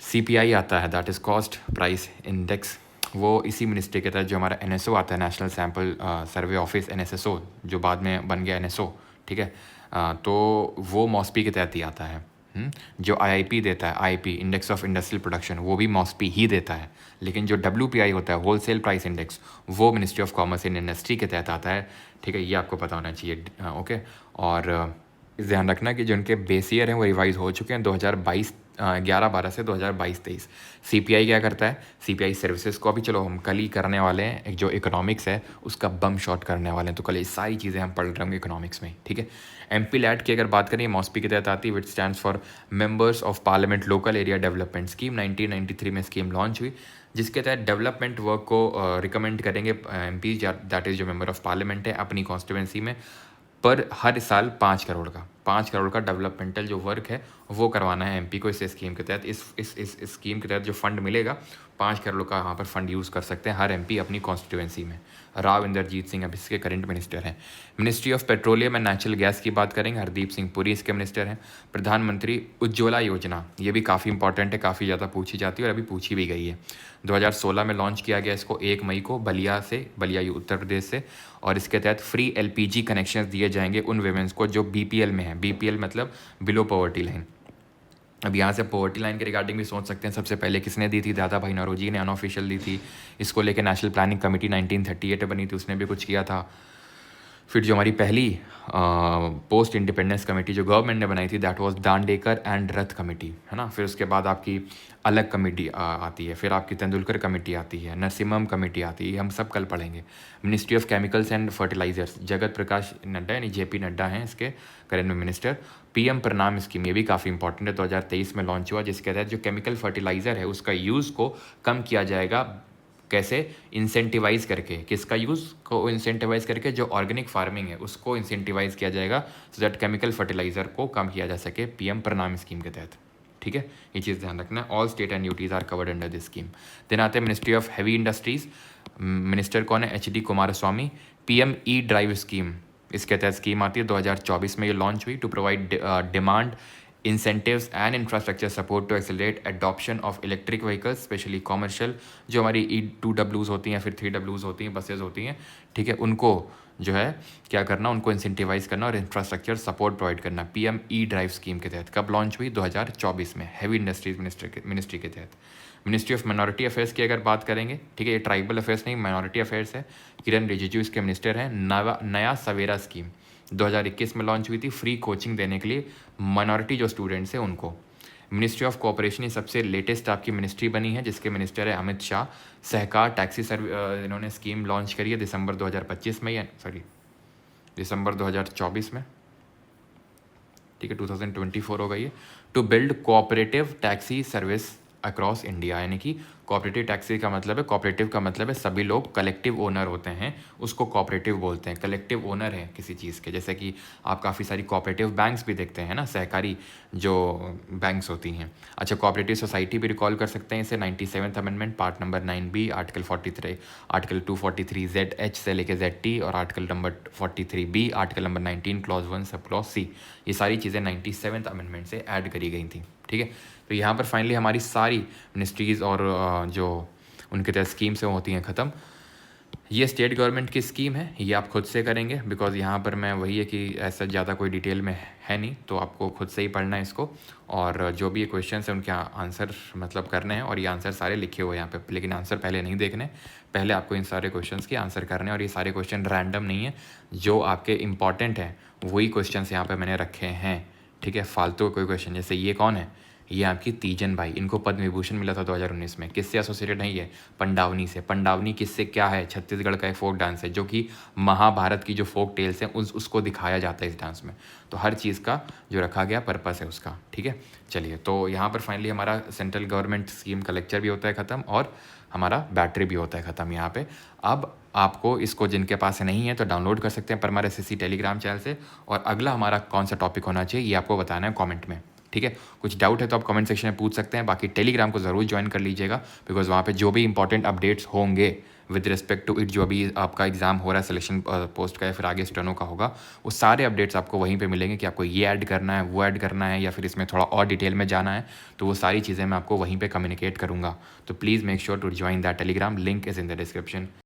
CPI आता है, that is cost price index, वो इसी मिनिस्ट्री के तहत। जो हमारा NSO आता है, नेशनल सैम्पल सर्वे ऑफिस, NSSO, जो बाद में बन गया NSO, ठीक है, तो वो मॉस्पी के तहत ही आता है। जो IIP देता है, IIP index of industrial production, वो भी मॉस्पी ही देता है, लेकिन जो WPI होता है, होलसेल प्राइस इंडेक्स, वो ministry of commerce and industry के तहत आता है, ठीक है, ये आपको पता होना चाहिए, ओके। और ध्यान रखना कि जो उनके बेस ईयर हैं वो रिवाइज हो चुके हैं 2022 11-12 से 2022-23। CPI क्या करता है? CPI सर्विसेज को अभी चलो हम कल ही करने वाले हैं, एक जो इकोनॉमिक्स है उसका बम शॉट करने वाले हैं, तो कल ये सारी चीज़ें हम पढ़ रहे होंगे इकोनॉमिक्स में, ठीक है। MPLAD की अगर बात करें, मॉस्पी के तहत आती है, विच stands for members of parliament local area development scheme. 1993 में स्कीम लॉन्च हुई, जिसके तहत डेवलपमेंट वर्क को रिकमेंड करेंगे MP, दैट इज़ जो मेंबर ऑफ पार्लियामेंट है, अपनी कॉन्स्टिट्यूंसी में, पर हर साल 5 करोड़ का, 5 करोड़ का डेवलपमेंटल जो वर्क है वो करवाना है एमपी को इस स्कीम के तहत। इस स्कीम के तहत जो फंड मिलेगा 5 करोड़ का यहाँ पर फंड यूज़ कर सकते हैं हर एमपी अपनी कॉन्स्टिट्यूएंसी में। राव इंदरजीत सिंह अब इसके करंट मिनिस्टर हैं। Ministry of petroleum and natural gas की बात करेंगे, हरदीप सिंह पुरी इसके मिनिस्टर हैं। प्रधानमंत्री उज्ज्वला योजना, ये भी काफ़ी इंपॉर्टेंट है, काफ़ी ज़्यादा पूछी जाती है और अभी पूछी भी गई है। 2016 में लॉन्च किया गया इसको 1 मई को बलिया उत्तर प्रदेश से, और इसके तहत फ्री एलपीजी कनेक्शंस दिए जाएंगे उन वेमेंस को जो बीपीएल में है। बीपीएल मतलब बिलो पॉवर्टी लाइन। अब यहाँ से पॉवर्टी लाइन के रिगार्डिंग भी सोच सकते हैं सबसे पहले किसने दी थी, दादा भाई नौरोजी ने अनऑफिशियल दी थी। इसको लेकर नेशनल प्लानिंग कमेटी 1938 बनी थी, उसने भी कुछ किया था। फिर जो हमारी पहली पोस्ट इंडिपेंडेंस कमेटी जो गवर्नमेंट ने बनाई थी that was Dandekar and Rath committee, है ना। फिर उसके बाद आपकी अलग कमेटी आती है, फिर आपकी तेंदुलकर कमेटी आती है, नरसिम्हम कमेटी आती है, हम सब कल पढ़ेंगे। Ministry of chemicals and fertilisers, Jagat Prakash Nadda यानी जेपी नड्डा हैं इसके current minister. PM Pranam scheme, ये भी काफ़ी इंपॉर्टेंट है, 2023 में लॉन्च हुआ, जिसके तहत जो केमिकल फर्टिलाइज़र है उसका यूज़ को कम किया जाएगा। कैसे? इंसेंटिवाइज करके। किसका यूज़ को इंसेंटिवाइज करके? जो ऑर्गेनिक फार्मिंग है उसको इंसेंटिवाइज किया जाएगा सो दैट केमिकल फर्टिलाइजर को कम किया जा सके पीएम प्रणाम स्कीम के तहत। ठीक है, ये चीज़ ध्यान रखना है। All state and UTs are covered under this scheme. Then आते हैं ministry of heavy industries, minister कौन है? HD Kumaraswamy. PM E drive scheme, इसके तहत स्कीम आती है, 2024 में ये लॉन्च हुई। To provide demand incentives and infrastructure support to accelerate adoption of electric vehicles specially commercial जो हमारी E2Ws होती हैं, फिर 3Ws होती हैं, बसेज होती हैं, ठीक है, उनको जो है क्या करना, उनको इंसेंटिवाइज करना और इंफ्रास्ट्रक्चर सपोर्ट प्रोवाइड करना। पीएम ई ड्राइव स्कीम के तहत कब लॉन्च हुई? 2024 में, हैवी इंडस्ट्रीज मिनिस्ट्री के तहत। मिनिस्ट्री ऑफ माइनॉरिटी अफेयर्स की अगर बात करेंगे, ठीक है, ये ट्राइबल अफेयर्स नहीं माइनॉरिटी अफेयर्स है, किरण रिजिजू इसके मिनिस्टर हैं। नया सवेरा स्कीम 2021 में लॉन्च हुई थी, फ्री कोचिंग देने के लिए माइनॉरिटी जो स्टूडेंट्स हैं उनको। मिनिस्ट्री ऑफ कोऑपरेशन ये सबसे लेटेस्ट आपकी मिनिस्ट्री बनी है, जिसके मिनिस्टर है अमित शाह। सहकार टैक्सी इन्होंने स्कीम लॉन्च करी है दिसंबर 2024 में, या दिसंबर 2024 में, ठीक है, 2024 हो गई है। To build cooperative taxi service across India, यानी कि कोऑपरेटिव टैक्सी का मतलब है, कोऑपरेटिव का मतलब है सभी लोग कलेक्टिव ओनर होते हैं, उसको कोऑपरेटिव बोलते हैं। कलेक्टिव ओनर है किसी चीज़ के, जैसे कि आप काफ़ी सारी कोऑपरेटिव बैंक्स भी देखते हैं ना, सहकारी जो बैंक्स होती हैं। अच्छा, कोऑपरेटिव सोसाइटी भी रिकॉल कर सकते हैं इसे, 97th amendment part number 9B, article 43, article 243 ZH से लेके ZT, और article number 43B, article number 19 clause 1 sub clause C, ये सारी चीज़ें 97th अमेंडमेंट से ऐड करी गई थी। ठीक है, तो यहाँ पर फाइनली हमारी सारी मिनिस्ट्रीज़ और जो उनके तहत स्कीम्स हैं होती हैं ख़त्म। ये स्टेट गवर्नमेंट की स्कीम है, ये आप खुद से करेंगे, बिकॉज यहाँ पर मैं वही है कि ऐसा ज़्यादा कोई डिटेल में है नहीं, तो आपको खुद से ही पढ़ना है इसको, और जो भी ये क्वेश्चन हैं उनके आंसर मतलब करने हैं, और ये आंसर सारे लिखे हुए हैं यहाँ पे, लेकिन आंसर पहले नहीं देखने, पहले आपको इन सारे क्वेश्चंस के आंसर करने हैं। और ये सारे क्वेश्चन रैंडम नहीं है, जो आपके इंपॉर्टेंट हैं वही क्वेश्चन यहाँ पर मैंने रखे हैं। ठीक है, फालतू कोई क्वेश्चन, जैसे ये कौन है, ये आपकी तीजन बाई, इनको पद्म विभूषण मिला था 2019 में, किससे एसोसिएटेड नहीं है? पंडावनी से। पंडावनी किससे क्या है? छत्तीसगढ़ का एक फोक डांस है, जो कि महाभारत की जो फोक टेल्स हैं उसको दिखाया जाता है इस डांस में। तो हर चीज़ का जो रखा गया पर्पस है उसका। ठीक है, चलिए, तो यहाँ पर फाइनली हमारा सेंट्रल गवर्नमेंट स्कीम का लेक्चर भी होता है ख़त्म, और हमारा बैटरी भी होता है ख़त्म यहाँ पे। अब आपको इसको जिनके पास नहीं है तो डाउनलोड कर सकते हैं पर हमारे SSC टेलीग्राम चैनल से, और अगला हमारा कौन सा टॉपिक होना चाहिए ये आपको बताना है कमेंट में। ठीक है, कुछ डाउट है तो आप कमेंट सेक्शन में पूछ सकते हैं, बाकी टेलीग्राम को ज़रूर ज्वाइन कर लीजिएगा, बिकॉज वहाँ पे जो भी इंपॉर्टेंट अपडेट्स होंगे विद रिस्पेक्ट टू इट, जो अभी आपका एग्जाम हो रहा है सिलेक्शन पोस्ट का या फिर आगे स्टेनो का होगा, वो सारे अपडेट्स आपको वहीं पे मिलेंगे कि आपको ये ऐड करना है, वो ऐड करना है, या फिर इसमें थोड़ा और डिटेल में जाना है, तो वो सारी चीज़ें मैं आपको वहीं पे कम्युनिकेट करूँगा। तो please make sure to join that Telegram, link is in the description.